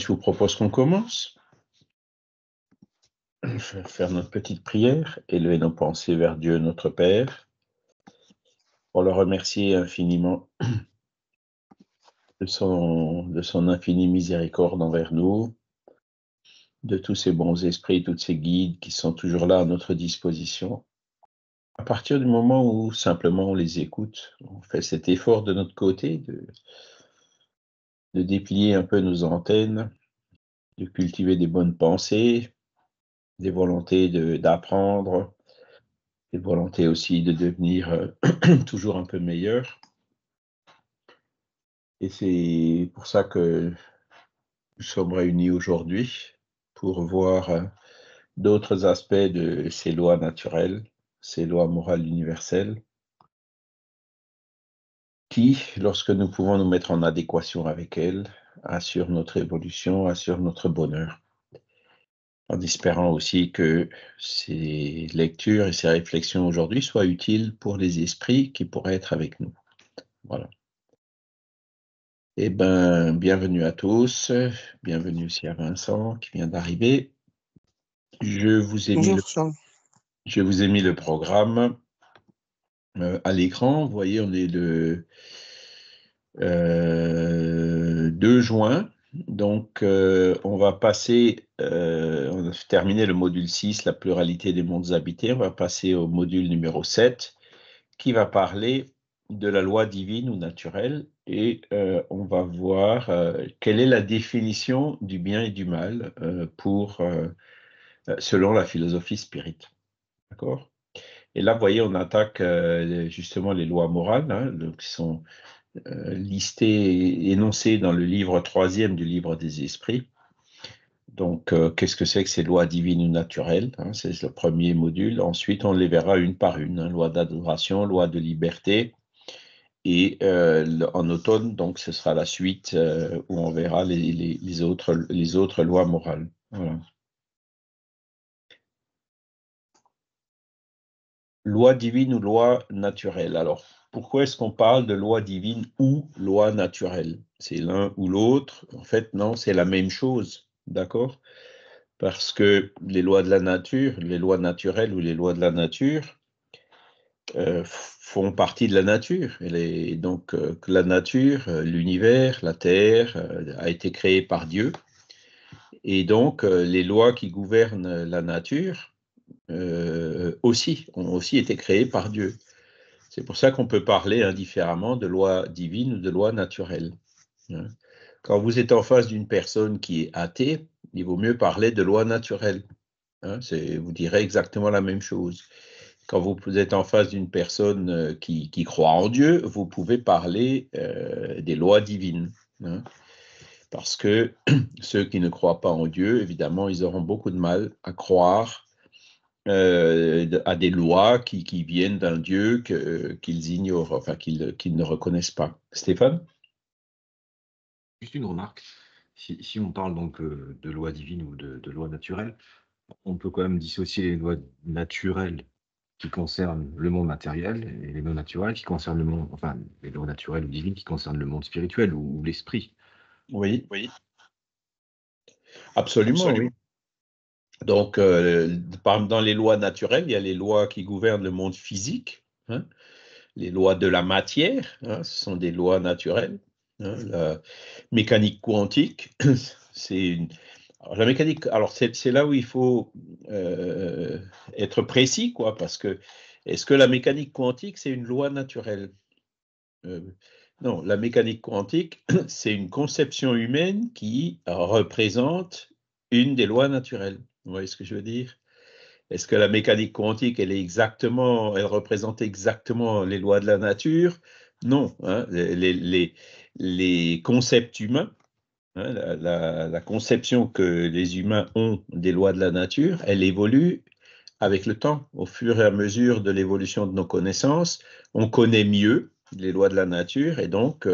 Je vous propose qu'on commence. Je vais faire notre petite prière, élever nos pensées vers Dieu notre Père, pour le remercier infiniment de son infinie miséricorde envers nous, de tous ces bons esprits, tous ces guides qui sont toujours là à notre disposition. À partir du moment où simplement on les écoute, on fait cet effort de notre côté de déplier un peu nos antennes, de cultiver des bonnes pensées, des volontés d'apprendre, des volontés aussi de devenir toujours un peu meilleur. Et c'est pour ça que nous sommes réunis aujourd'hui, pour voir d'autres aspects de ces lois naturelles, ces lois morales universelles, qui, lorsque nous pouvons nous mettre en adéquation avec elles, assurent notre évolution, assurent notre bonheur. En espérant aussi que ces lectures et ces réflexions aujourd'hui soient utiles pour les esprits qui pourraient être avec nous. Voilà. Eh bien, bienvenue à tous, bienvenue aussi à Vincent qui vient d'arriver. Je vous ai mis le programme à l'écran. Vous voyez, on est le 2 juin. Donc, on va passer, on a terminé le module 6, la pluralité des mondes habités. On va passer au module numéro 7, qui va parler de la loi divine ou naturelle, et on va voir quelle est la définition du bien et du mal selon la philosophie spirit. D'accord ? Et là, vous voyez, on attaque justement les lois morales, hein, qui sont listées et énoncées dans le livre 3e du livre des esprits. Donc, qu'est-ce que c'est que ces lois divines ou naturelles, hein, c'est le premier module. Ensuite, on les verra une par une, hein, loi d'adoration, loi de liberté. Et en automne, donc, ce sera la suite où on verra les autres lois morales. Voilà. Loi divine ou loi naturelle. Alors, pourquoi est-ce qu'on parle de loi divine ou loi naturelle? C'est l'un ou l'autre? En fait, non, c'est la même chose, d'accord? Parce que les lois de la nature, les lois naturelles ou les lois de la nature font partie de la nature. Donc, la nature, l'univers, la Terre a été créée par Dieu. Et donc, les lois qui gouvernent la nature ont aussi été créées par Dieu. C'est pour ça qu'on peut parler indifféremment de loi divine ou de loi naturelle. Quand vous êtes en face d'une personne qui est athée, il vaut mieux parler de loi naturelle. Vous direz exactement la même chose. Quand vous êtes en face d'une personne qui croit en Dieu, vous pouvez parler des lois divines. Parce que ceux qui ne croient pas en Dieu, évidemment, ils auront beaucoup de mal à croire à des lois qui viennent d'un Dieu qu'ils ignorent, enfin qu'ils ne reconnaissent pas. Stéphane? Juste une remarque, si on parle donc de loi divine ou de loi naturelle, on peut quand même dissocier les lois naturelles qui concernent le monde matériel et les lois naturelles qui concernent le monde, enfin les lois naturelles ou divines qui concernent le monde spirituel ou l'esprit. Oui, absolument, oui. Donc, dans les lois naturelles, il y a les lois qui gouvernent le monde physique, hein, les lois de la matière, hein, ce sont des lois naturelles. Hein, la mécanique quantique, alors, la mécanique, alors c'est là où il faut être précis, quoi, parce que est-ce que la mécanique quantique, c'est une loi naturelle? Non, la mécanique quantique, c'est une conception humaine qui représente une des lois naturelles. Vous voyez ce que je veux dire? Est-ce que la mécanique quantique, elle représente exactement les lois de la nature? Non. Hein, les concepts humains, hein, la conception que les humains ont des lois de la nature, elle évolue avec le temps. Au fur et à mesure de l'évolution de nos connaissances, on connaît mieux les lois de la nature et donc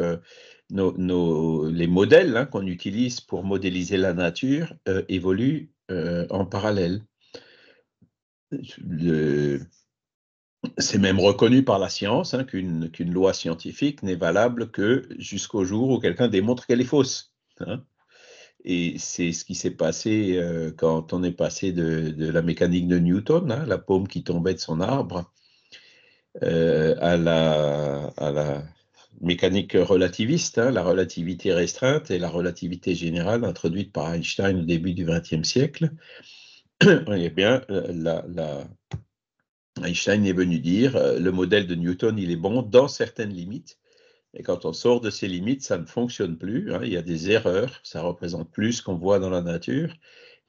les modèles, hein, qu'on utilise pour modéliser la nature évoluent en parallèle. C'est même reconnu par la science, hein, qu'une loi scientifique n'est valable que jusqu'au jour où quelqu'un démontre qu'elle est fausse. Hein. Et c'est ce qui s'est passé quand on est passé de la mécanique de Newton, hein, la pomme qui tombait de son arbre, à la mécanique relativiste, hein, la relativité restreinte et la relativité générale introduite par Einstein au début du XXe siècle. Eh bien, Einstein est venu dire le modèle de Newton, il est bon dans certaines limites. Et quand on sort de ces limites, ça ne fonctionne plus. Hein, il y a des erreurs, ça représente plus ce qu'on voit dans la nature.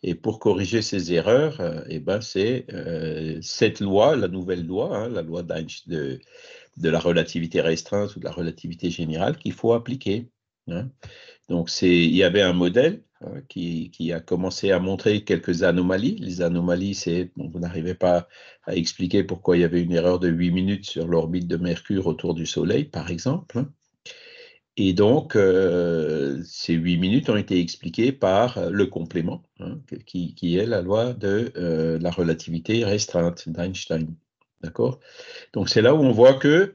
Et pour corriger ces erreurs, eh ben, c'est cette loi, la nouvelle loi, hein, la loi de la relativité restreinte ou de la relativité générale qu'il faut appliquer. Hein. Donc, il y avait un modèle hein, qui a commencé à montrer quelques anomalies. Les anomalies, c'est, bon, vous n'arrivez pas à expliquer pourquoi il y avait une erreur de 8 minutes sur l'orbite de Mercure autour du Soleil, par exemple. Hein. Et donc, ces 8 minutes ont été expliquées par le complément, hein, qui est la loi de la relativité restreinte d'Einstein. D'accord? Donc, c'est là où on voit que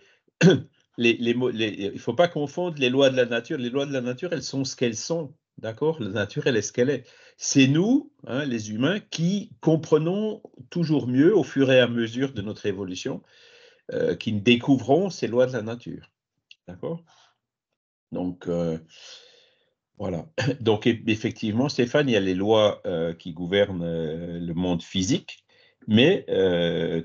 il ne faut pas confondre les lois de la nature. Les lois de la nature, elles sont ce qu'elles sont. D'accord? La nature, elle est ce qu'elle est. C'est nous, hein, les humains, qui comprenons toujours mieux au fur et à mesure de notre évolution, qui découvrons ces lois de la nature. D'accord? Donc, voilà. Donc, effectivement, Stéphane, il y a les lois qui gouvernent le monde physique, mais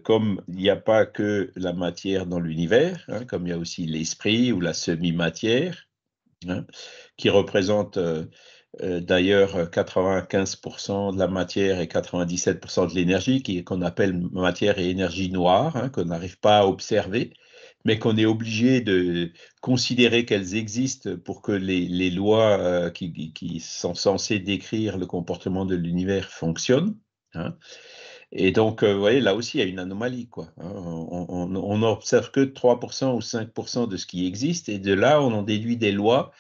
comme il n'y a pas que la matière dans l'univers, hein, comme il y a aussi l'esprit ou la semi-matière, hein, qui représente d'ailleurs 95% de la matière et 97% de l'énergie, qu'on appelle matière et énergie noire, hein, qu'on n'arrive pas à observer, mais qu'on est obligé de considérer qu'elles existent pour que les lois qui sont censées décrire le comportement de l'univers fonctionnent. Hein. Et donc, vous voyez, là aussi, il y a une anomalie, quoi. Hein. On n'observe que 3% ou 5% de ce qui existe, et de là, on en déduit des lois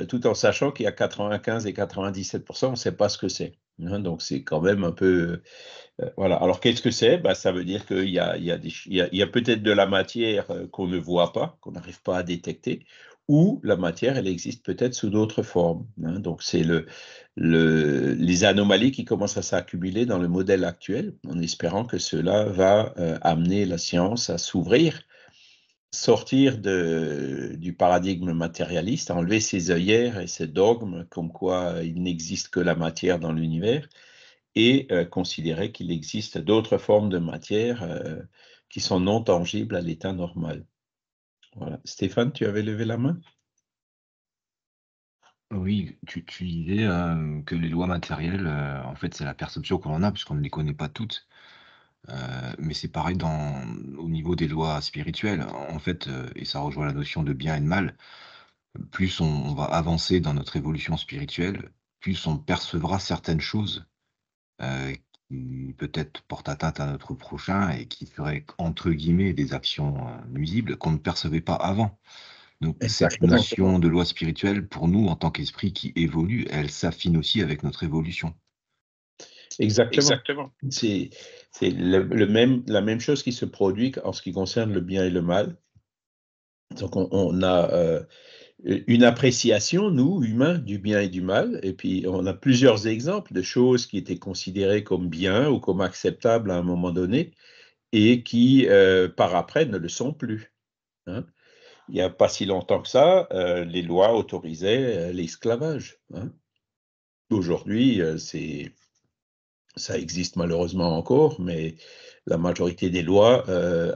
tout en sachant qu'il y a 95 et 97%, on ne sait pas ce que c'est. Hein, donc, c'est quand même un peu... voilà. Alors, qu'est-ce que c'est? Ben, ça veut dire qu'il y a peut-être de la matière qu'on ne voit pas, qu'on n'arrive pas à détecter, ou la matière, elle existe peut-être sous d'autres formes. Hein, donc, c'est les anomalies qui commencent à s'accumuler dans le modèle actuel, en espérant que cela va amener la science à s'ouvrir, sortir du paradigme matérialiste, enlever ses œillères et ses dogmes comme quoi il n'existe que la matière dans l'univers et considérer qu'il existe d'autres formes de matière qui sont non tangibles à l'état normal. Voilà. Stéphane, tu avais levé la main? Oui, tu disais que les lois matérielles, en fait, c'est la perception qu'on en a, puisqu'on ne les connaît pas toutes. Mais c'est pareil au niveau des lois spirituelles. En fait, et ça rejoint la notion de bien et de mal, plus on va avancer dans notre évolution spirituelle, plus on percevra certaines choses, heu, qui peut-être portent atteinte à notre prochain et qui feraient, entre guillemets, «des actions, nuisibles» qu'on ne percevait pas avant. Donc cette Exactement. notion de loi spirituelle, pour nous, en tant qu'esprit qui évolue, elle s'affine aussi avec notre évolution. Exactement. Exactement. C'est la même chose qui se produit en ce qui concerne le bien et le mal. Donc, on a une appréciation, nous, humains, du bien et du mal, et puis on a plusieurs exemples de choses qui étaient considérées comme bien ou comme acceptables à un moment donné, et qui, par après, ne le sont plus. Hein. Il n'y a pas si longtemps que ça, les lois autorisaient l'esclavage. Hein. Aujourd'hui, ça existe malheureusement encore, mais la majorité des lois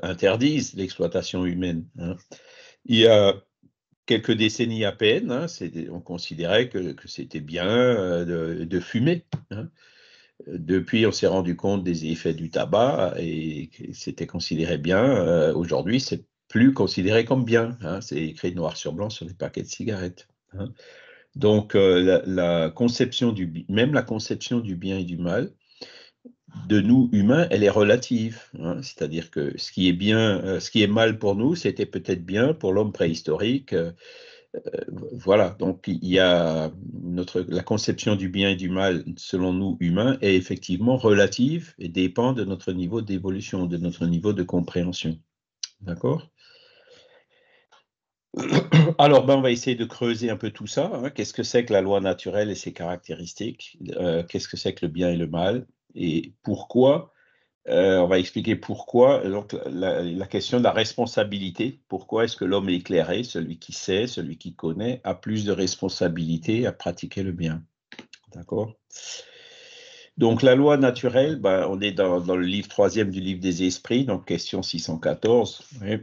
interdisent l'exploitation humaine. Hein. Il y a quelques décennies à peine, hein, on considérait que c'était bien de fumer. Hein. Depuis, on s'est rendu compte des effets du tabac et que c'était considéré bien. Aujourd'hui, c'est plus considéré comme bien. Hein. C'est écrit noir sur blanc sur les paquets de cigarettes. Hein. Donc, la conception même la conception du bien et du mal de nous humains, elle est relative. Hein. C'est-à-dire que ce qui est bien, ce qui est mal pour nous, c'était peut-être bien pour l'homme préhistorique. Voilà, donc il y a la conception du bien et du mal, selon nous humains, est effectivement relative et dépend de notre niveau d'évolution, de notre niveau de compréhension. D'accord? Alors, ben, on va essayer de creuser un peu tout ça, hein. Qu'est-ce que c'est que la loi naturelle et ses caractéristiques? Qu'est-ce que c'est que le bien et le mal? Et pourquoi? On va expliquer pourquoi. Donc, la question de la responsabilité. Pourquoi est-ce que l'homme éclairé, celui qui sait, celui qui connaît, a plus de responsabilité à pratiquer le bien? D'accord? Donc, la loi naturelle, ben, on est dans le livre troisième du livre des esprits, donc question 614. Oui.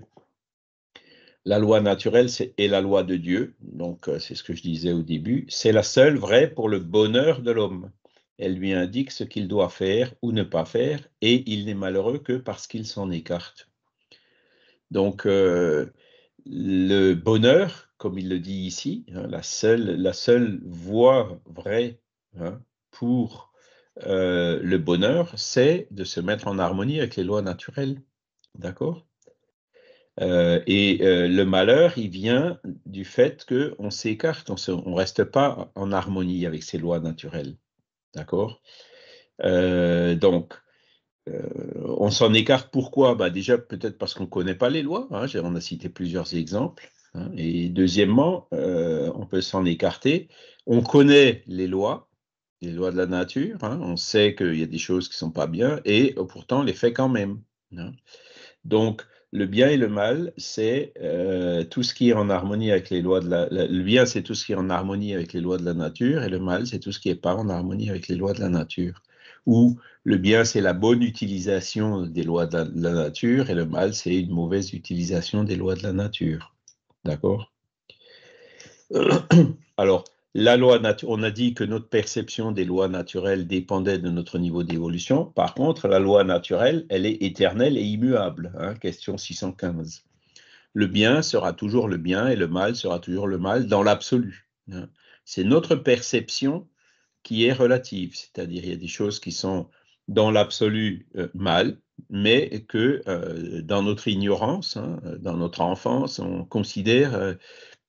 La loi naturelle est la loi de Dieu, donc c'est ce que je disais au début. C'est la seule vraie pour le bonheur de l'homme. Elle lui indique ce qu'il doit faire ou ne pas faire, et il n'est malheureux que parce qu'il s'en écarte. Donc, le bonheur, comme il le dit ici, hein, la seule voie vraie, hein, pour le bonheur, c'est de se mettre en harmonie avec les lois naturelles. D'accord? Le malheur, il vient du fait qu'on s'écarte, on reste pas en harmonie avec ces lois naturelles. D'accord? Donc, on s'en écarte pourquoi? Bah, déjà, peut-être parce qu'on ne connaît pas les lois, hein, on a cité plusieurs exemples, hein. Et deuxièmement, on peut s'en écarter. On connaît les lois de la nature, hein, on sait qu'il y a des choses qui ne sont pas bien et pourtant on les fait quand même, hein. Donc, le bien et le mal, c'est tout ce qui est en harmonie avec les lois de le bien, c'est tout ce qui est en harmonie avec les lois de la nature, et le mal, c'est tout ce qui n'est pas en harmonie avec les lois de la nature. Ou le bien, c'est la bonne utilisation des lois de la nature, et le mal, c'est une mauvaise utilisation des lois de la nature. D'accord? Alors, la loi on a dit que notre perception des lois naturelles dépendait de notre niveau d'évolution. Par contre, la loi naturelle, elle est éternelle et immuable, hein, question 615. Le bien sera toujours le bien et le mal sera toujours le mal dans l'absolu, hein. C'est notre perception qui est relative, c'est-à-dire il y a des choses qui sont dans l'absolu mal, mais que dans notre ignorance, hein, dans notre enfance, on considère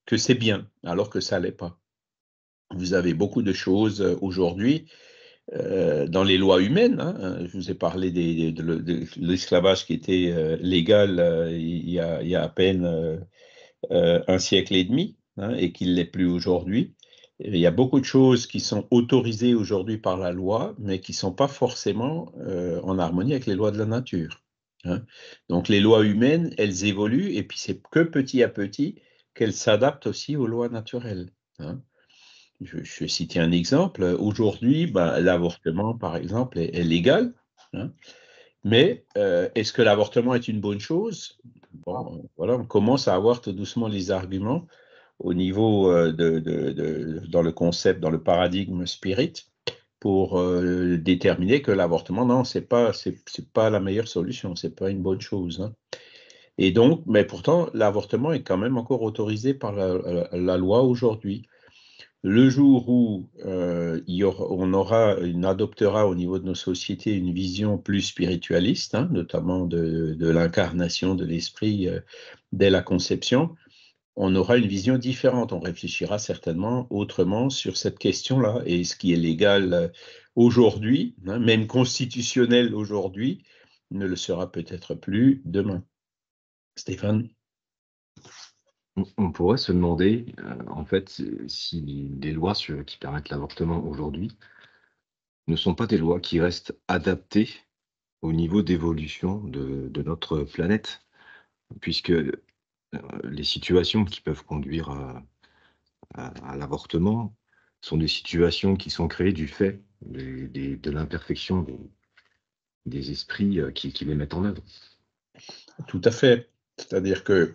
que c'est bien, alors que ça ne l'est pas. Vous avez beaucoup de choses aujourd'hui dans les lois humaines, hein. Je vous ai parlé de l'esclavage qui était légal il y a à peine un siècle et demi, hein, et qu'il ne l'est plus aujourd'hui. Il y a beaucoup de choses qui sont autorisées aujourd'hui par la loi, mais qui ne sont pas forcément en harmonie avec les lois de la nature, hein. Donc les lois humaines, elles évoluent, et puis c'est que petit à petit qu'elles s'adaptent aussi aux lois naturelles, hein. Je vais citer un exemple. Aujourd'hui, ben, l'avortement, par exemple, est légal, hein, mais est-ce que l'avortement est une bonne chose? Bon, voilà, on commence à avoir tout doucement les arguments au niveau dans le concept, dans le paradigme spirit, pour déterminer que l'avortement, non, c'est pas la meilleure solution, c'est pas une bonne chose, hein. Et donc, mais pourtant, l'avortement est quand même encore autorisé par la loi aujourd'hui. Le jour où on adoptera au niveau de nos sociétés une vision plus spiritualiste, hein, notamment de l'incarnation de l'esprit dès la conception, on aura une vision différente. On réfléchira certainement autrement sur cette question-là. Et ce qui est légal aujourd'hui, hein, même constitutionnel aujourd'hui, ne le sera peut-être plus demain. Stéphane? On pourrait se demander, en fait, si les lois qui permettent l'avortement aujourd'hui ne sont pas des lois qui restent adaptées au niveau d'évolution de notre planète, puisque les situations qui peuvent conduire à l'avortement sont des situations qui sont créées du fait de l'imperfection des esprits qui les mettent en œuvre. Tout à fait. C'est-à-dire que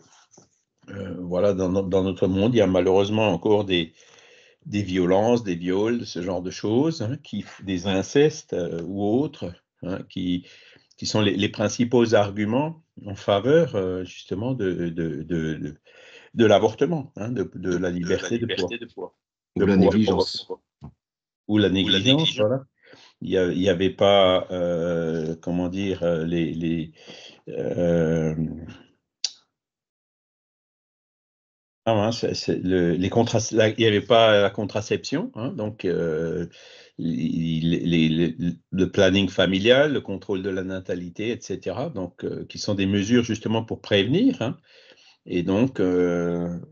voilà, dans notre monde, il y a malheureusement encore des violences, des viols, ce genre de choses, hein, des incestes ou autres, hein, qui sont les principaux arguments en faveur justement de l'avortement, hein, de la liberté de pouvoir, Ou la négligence. ou la négligence, voilà. Il y avait pas, comment dire, euh, il n'y avait pas la contraception, hein, donc le planning familial, le contrôle de la natalité, etc., donc, qui sont des mesures justement pour prévenir, hein. Et donc,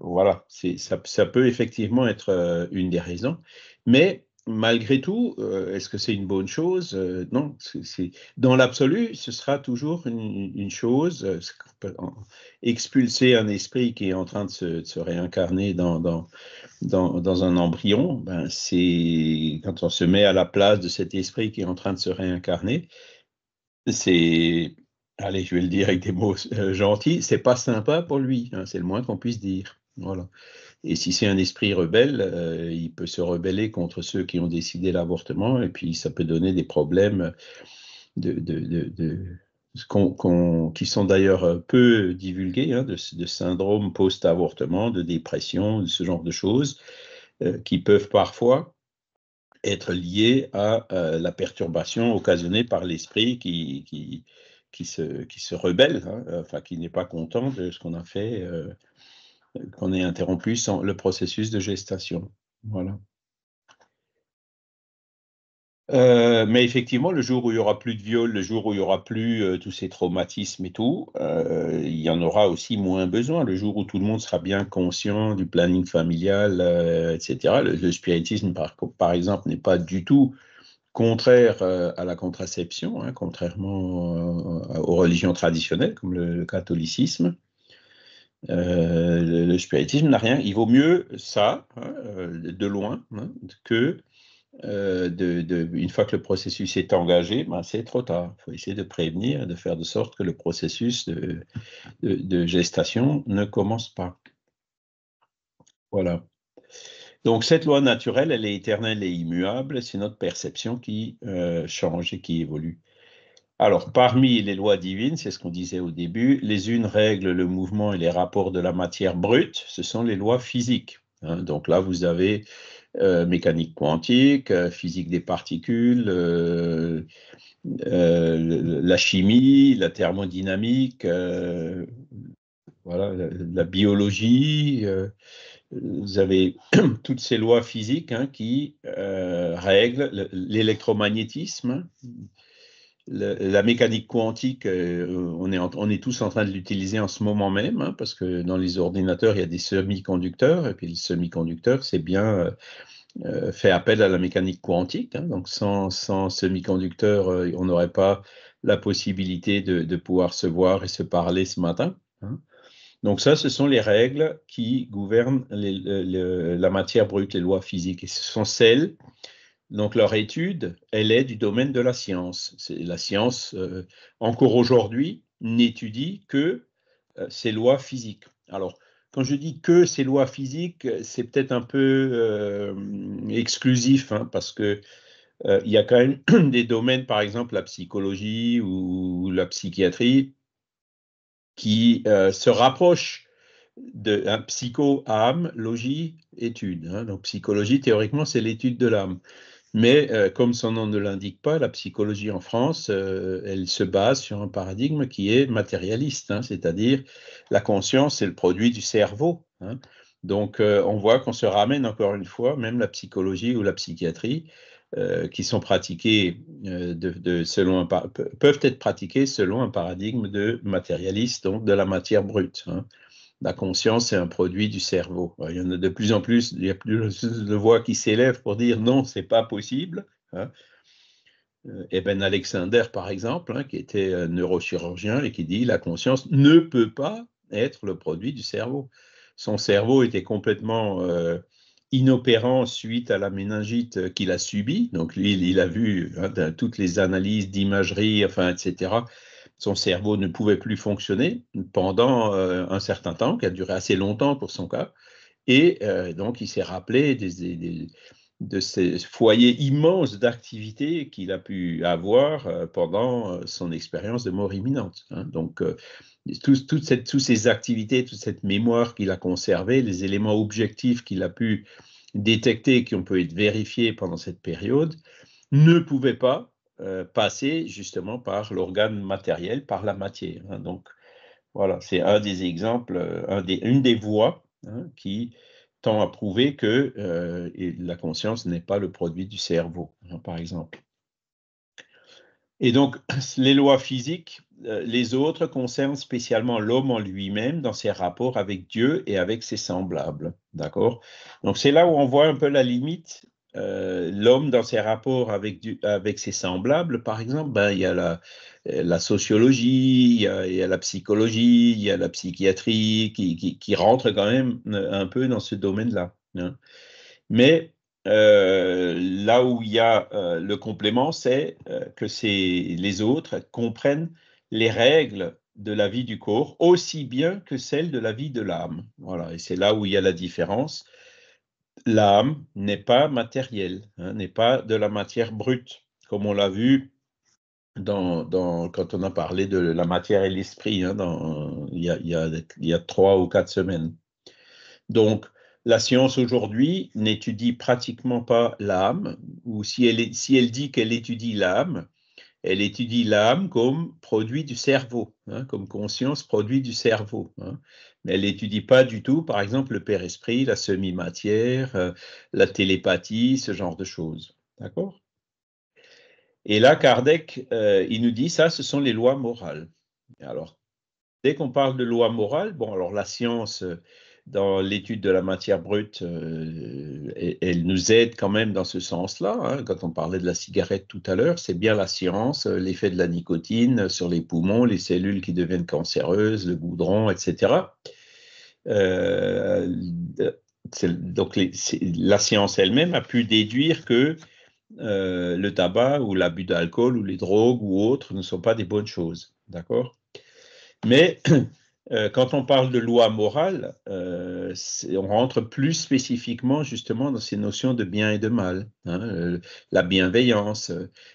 voilà, ça peut effectivement être une des raisons. Mais malgré tout, est-ce que c'est une bonne chose? Non, dans l'absolu, ce sera toujours une chose. Expulser un esprit qui est en train de se réincarner dans un embryon, ben c'est quand on se met à la place de cet esprit qui est en train de se réincarner, c'est, allez, je vais le dire avec des mots gentils, c'est pas sympa pour lui, hein, c'est le moins qu'on puisse dire. Voilà. Et si c'est un esprit rebelle, il peut se rebeller contre ceux qui ont décidé l'avortement, et puis ça peut donner des problèmes qui sont d'ailleurs peu divulgués, hein, de syndrome post-avortement, de dépression, de ce genre de choses, qui peuvent parfois être liées à la perturbation occasionnée par l'esprit qui se rebelle, hein, enfin qui n'est pas content de ce qu'on a fait, qu'on ait interrompu le processus de gestation. Voilà. Mais effectivement, le jour où il y aura plus de viol, le jour où il y aura plus tous ces traumatismes et tout, il y en aura aussi moins besoin. Le jour où tout le monde sera bien conscient du planning familial, etc. Le spiritisme, par exemple, n'est pas du tout contraire à la contraception, hein, contrairement aux religions traditionnelles comme le catholicisme. Le spiritisme n'a rien. Il vaut mieux ça, hein, de loin, hein, que une fois que le processus est engagé, ben, c'est trop tard. Il faut essayer de prévenir, de faire de sorte que le processus de gestation ne commence pas. Voilà. Donc cette loi naturelle, elle est éternelle et immuable, c'est notre perception qui change et qui évolue. Alors, parmi les lois divines, c'est ce qu'on disait au début, les unes règlent le mouvement et les rapports de la matière brute, ce sont les lois physiques, hein. Donc là, vous avez mécanique quantique, physique des particules, la chimie, la thermodynamique, voilà, la biologie. Vous avez toutes ces lois physiques, hein, qui règlent l'électromagnétisme. La mécanique quantique, on est tous en train de l'utiliser en ce moment même, hein, parce que dans les ordinateurs, il y a des semi-conducteurs, et puis le semi-conducteur, c'est bien fait appel à la mécanique quantique, hein. Donc sans semi-conducteur, on n'aurait pas la possibilité de pouvoir se voir et se parler ce matin, hein. Donc ça, ce sont les règles qui gouvernent la matière brute, les lois physiques. Et ce sont celles, donc leur étude, elle est du domaine de la science. La science, encore aujourd'hui, n'étudie que ces lois physiques. Alors, quand je dis que ces lois physiques, c'est peut-être un peu exclusif, hein, parce que il y a quand même des domaines, par exemple la psychologie ou la psychiatrie, qui se rapprochent de psycho-âme, logie, étude, hein. Donc, psychologie, théoriquement, c'est l'étude de l'âme. Mais comme son nom ne l'indique pas, la psychologie en France, elle se base sur un paradigme qui est matérialiste, hein, c'est-à-dire la conscience, c'est le produit du cerveau, hein. Donc, on voit qu'on se ramène encore une fois, même la psychologie ou la psychiatrie, qui sont pratiquées peuvent être pratiquées selon un paradigme de matérialiste, donc de la matière brute, hein. La conscience, c'est un produit du cerveau. Il y en a de plus en plus, il y a plus de voix qui s'élèvent pour dire non, c'est pas possible, hein. Eben Alexander, par exemple, hein, qui était neurochirurgien et qui dit la conscience ne peut pas être le produit du cerveau. Son cerveau était complètement inopérant suite à la méningite qu'il a subie. Donc lui, il a vu, hein, toutes les analyses d'imagerie, enfin, etc. Son cerveau ne pouvait plus fonctionner pendant un certain temps, qui a duré assez longtemps pour son cas. Et donc, il s'est rappelé de ces foyers immenses d'activités qu'il a pu avoir pendant son expérience de mort imminente, hein. Donc, toutes ces activités, toute cette mémoire qu'il a conservée, les éléments objectifs qu'il a pu détecter, qui ont pu être vérifiés pendant cette période, ne pouvaient pas passer justement par l'organe matériel, par la matière, hein. Donc, voilà, c'est un des exemples, une des voies, hein, qui tend à prouver que la conscience n'est pas le produit du cerveau, hein, par exemple. Et donc, les lois physiques, les autres concernent spécialement l'homme en lui-même dans ses rapports avec Dieu et avec ses semblables. D'accord? Donc, c'est là où on voit un peu la limite. L'homme dans ses rapports avec ses semblables, par exemple, ben, il y a la sociologie, il y a la psychologie, il y a la psychiatrie qui rentrent quand même un peu dans ce domaine-là, hein. Mais là où il y a le complément, c'est que les autres comprennent les règles de la vie du corps aussi bien que celles de la vie de l'âme. Voilà, et c'est là où il y a la différence. L'âme n'est pas matérielle, hein, n'est pas de la matière brute, comme on l'a vu quand on a parlé de la matière et l'esprit, hein, il y a 3 ou 4 semaines. Donc, la science aujourd'hui n'étudie pratiquement pas l'âme, ou si elle dit qu'elle étudie l'âme, elle étudie l'âme comme produit du cerveau, hein, comme conscience produit du cerveau, hein. Mais elle n'étudie pas du tout, par exemple, le père-esprit, la semi-matière, la télépathie, ce genre de choses. D'accord? Et là, Kardec, il nous dit ça, ce sont les lois morales. Alors, dès qu'on parle de loi morale, bon, alors la science, dans l'étude de la matière brute, elle nous aide quand même dans ce sens-là, hein. Quand on parlait de la cigarette tout à l'heure, c'est bien la science, l'effet de la nicotine sur les poumons, les cellules qui deviennent cancéreuses, le goudron, etc. Euh, donc la science elle-même a pu déduire que le tabac ou l'abus d'alcool ou les drogues ou autres ne sont pas des bonnes choses. D'accord? Mais quand on parle de loi morale, on rentre plus spécifiquement justement dans ces notions de bien et de mal, hein. La bienveillance,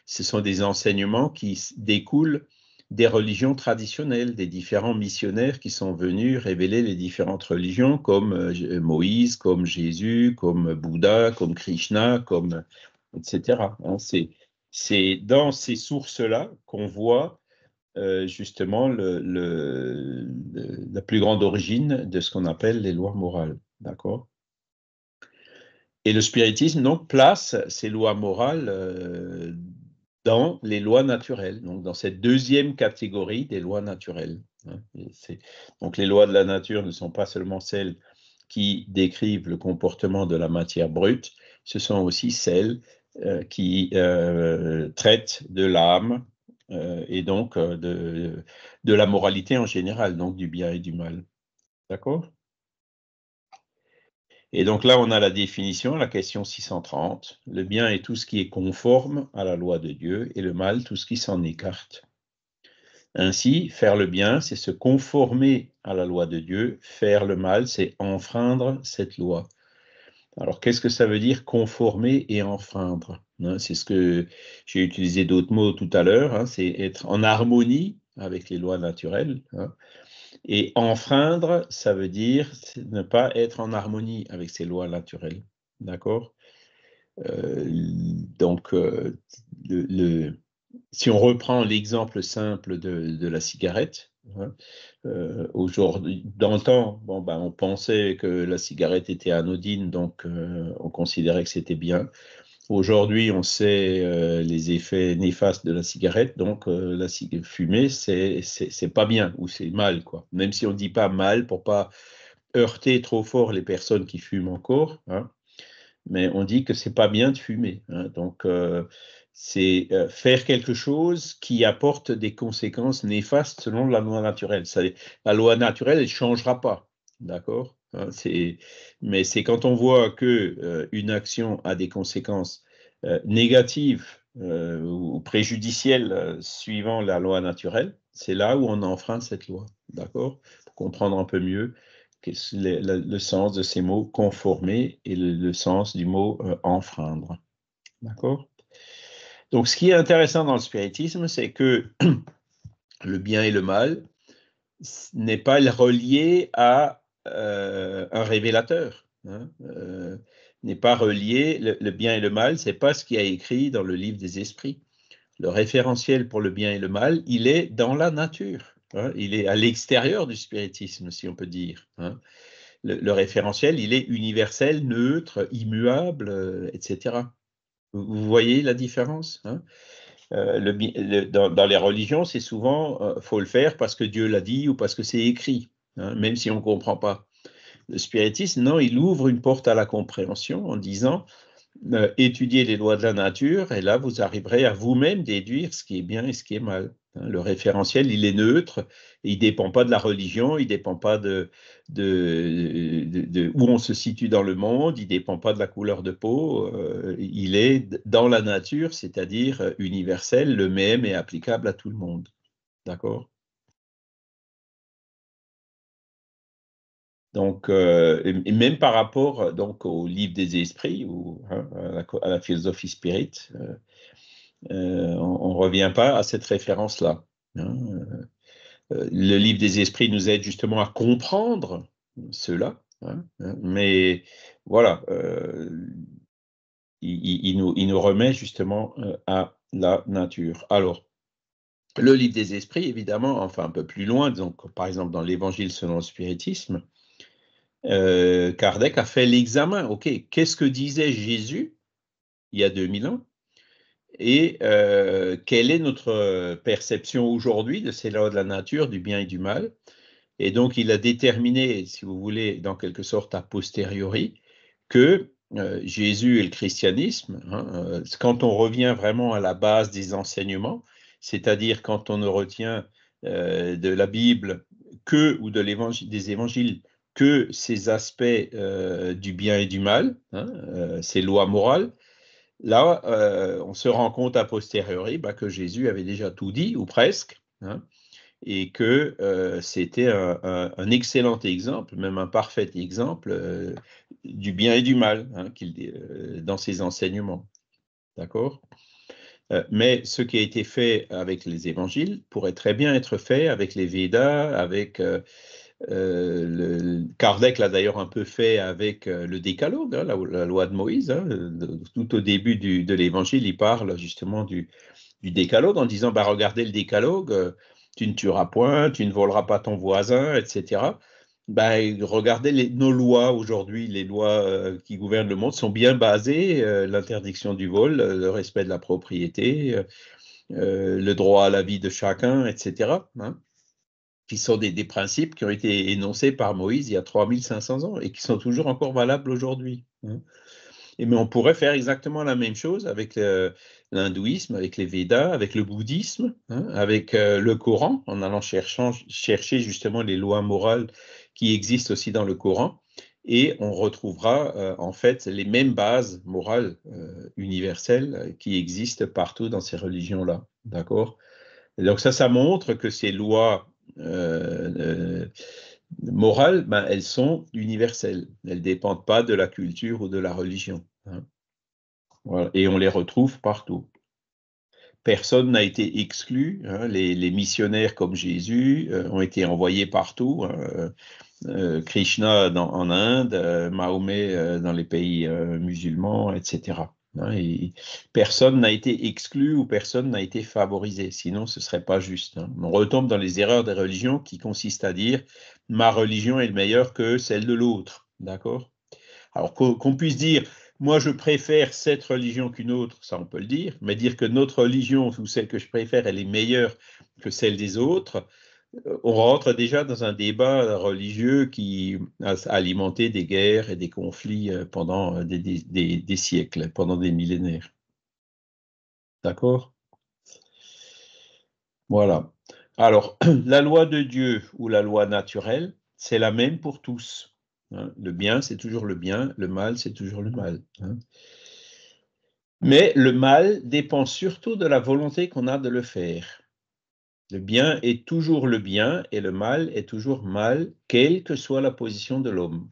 ce sont des enseignements qui découlent des religions traditionnelles, des différents missionnaires qui sont venus révéler les différentes religions, comme Moïse, comme Jésus, comme Bouddha, comme Krishna, comme etc., hein. C'est dans ces sources-là qu'on voit justement la plus grande origine de ce qu'on appelle les lois morales. D'accord? Et le spiritisme, donc, place ces lois morales dans les lois naturelles, donc dans cette deuxième catégorie des lois naturelles, hein. Donc, les lois de la nature ne sont pas seulement celles qui décrivent le comportement de la matière brute, ce sont aussi celles qui traitent de l'âme et donc de la moralité en général, donc du bien et du mal. D'accord? Et donc là, on a la définition, la question 630. Le bien est tout ce qui est conforme à la loi de Dieu et le mal, tout ce qui s'en écarte. Ainsi, faire le bien, c'est se conformer à la loi de Dieu. Faire le mal, c'est enfreindre cette loi. Alors, qu'est-ce que ça veut dire conformer et enfreindre, hein? C'est ce que j'ai utilisé d'autres mots tout à l'heure, hein, c'est être en harmonie avec les lois naturelles, hein. Et enfreindre, ça veut dire ne pas être en harmonie avec ces lois naturelles. D'accord? Donc, si on reprend l'exemple simple de la cigarette, hein, aujourd'hui, dans le temps, bon, ben, on pensait que la cigarette était anodine, donc on considérait que c'était bien. Aujourd'hui, on sait les effets néfastes de la cigarette, donc fumer, c'est pas bien ou c'est mal, quoi. Même si on ne dit pas mal pour pas heurter trop fort les personnes qui fument encore, hein, mais on dit que c'est pas bien de fumer, hein. Donc, c'est faire quelque chose qui apporte des conséquences néfastes selon la loi naturelle. La loi naturelle, elle ne changera pas, d'accord, hein, mais c'est quand on voit que une action a des conséquences négatives ou préjudicielles suivant la loi naturelle, c'est là où on enfreint cette loi, d'accord, pour comprendre un peu mieux le sens de ces mots conformer et le sens du mot enfreindre. D'accord? Donc, ce qui est intéressant dans le spiritisme, c'est que le bien et le mal n'est pas relié à un révélateur, hein, n'est pas relié, le bien et le mal, c'est pas ce qui a écrit dans le livre des esprits. Le référentiel pour le bien et le mal, il est dans la nature, hein, il est à l'extérieur du spiritisme, si on peut dire, hein. Le référentiel, il est universel, neutre, immuable, etc. Vous voyez la différence, hein? Dans les religions, c'est souvent, faut le faire parce que Dieu l'a dit ou parce que c'est écrit, hein, même si on ne comprend pas. Le spiritisme, non, il ouvre une porte à la compréhension en disant, étudiez les lois de la nature et là, vous arriverez à vous-même déduire ce qui est bien et ce qui est mal. Hein. Le référentiel, il est neutre, il ne dépend pas de la religion, il ne dépend pas de où on se situe dans le monde, il ne dépend pas de la couleur de peau, il est dans la nature, c'est-à-dire universel, le même et applicable à tout le monde. D'accord? Donc, et même par rapport donc, au livre des esprits ou hein, à la philosophie spirit, on ne revient pas à cette référence-là. Hein. Le livre des esprits nous aide justement à comprendre cela, hein, mais voilà, il nous remet justement à la nature. Alors, le livre des esprits, évidemment, enfin un peu plus loin, donc, par exemple dans l'Évangile selon le spiritisme, Kardec a fait l'examen. OK, qu'est-ce que disait Jésus il y a 2000 ans et quelle est notre perception aujourd'hui de ces lois de la nature, du bien et du mal? Et donc, il a déterminé, si vous voulez, dans quelque sorte a posteriori, que Jésus et le christianisme, hein, quand on revient vraiment à la base des enseignements, c'est-à-dire quand on ne retient de la Bible que ou des évangiles que ces aspects du bien et du mal, hein, ces lois morales, là, on se rend compte a posteriori que Jésus avait déjà tout dit, ou presque, hein, et que c'était un excellent exemple, même un parfait exemple du bien et du mal hein, dans ses enseignements. D'accord? Mais ce qui a été fait avec les évangiles pourrait très bien être fait avec les Védas, avec Kardec l'a d'ailleurs un peu fait avec le décalogue, hein, la loi de Moïse. Hein, tout au début de l'évangile, il parle justement du décalogue en disant bah, regardez le décalogue, tu ne tueras point, tu ne voleras pas ton voisin, etc. Bah, regardez nos lois aujourd'hui, les lois qui gouvernent le monde sont bien basées, l'interdiction du vol, le respect de la propriété, le droit à la vie de chacun, etc. Hein, qui sont des principes qui ont été énoncés par Moïse il y a 3500 ans et qui sont toujours encore valables aujourd'hui. Hein. Mais on pourrait faire exactement la même chose avec l'hindouisme, avec les Védas, avec le bouddhisme, hein, avec le Coran, en allant chercher justement les lois morales qui existent aussi dans le Coran. Et on retrouvera en fait les mêmes bases morales universelles qui existent partout dans ces religions-là. D'accord? Et donc ça montre que ces lois morales, elles sont universelles. Elles ne dépendent pas de la culture ou de la religion. Hein. Voilà. Et on les retrouve partout. Personne n'a été exclu. Hein. Les missionnaires comme Jésus ont été envoyés partout. Hein. Krishna en Inde, Mahomet dans les pays musulmans, etc. Hein. Et personne n'a été exclu ou personne n'a été favorisé. Sinon, ce ne serait pas juste. Hein. On retombe dans les erreurs des religions qui consistent à dire ma religion est meilleure que celle de l'autre. D'accord? Alors qu'on puisse dire, moi je préfère cette religion qu'une autre, ça on peut le dire, mais dire que notre religion ou celle que je préfère, elle est meilleure que celle des autres, on rentre déjà dans un débat religieux qui a alimenté des guerres et des conflits pendant des siècles, pendant des millénaires. D'accord? Voilà. Alors, la loi de Dieu ou la loi naturelle, c'est la même pour tous. Hein. Le bien, c'est toujours le bien, le mal, c'est toujours le mal. Hein. Mais le mal dépend surtout de la volonté qu'on a de le faire. Le bien est toujours le bien et le mal est toujours mal, quelle que soit la position de l'homme.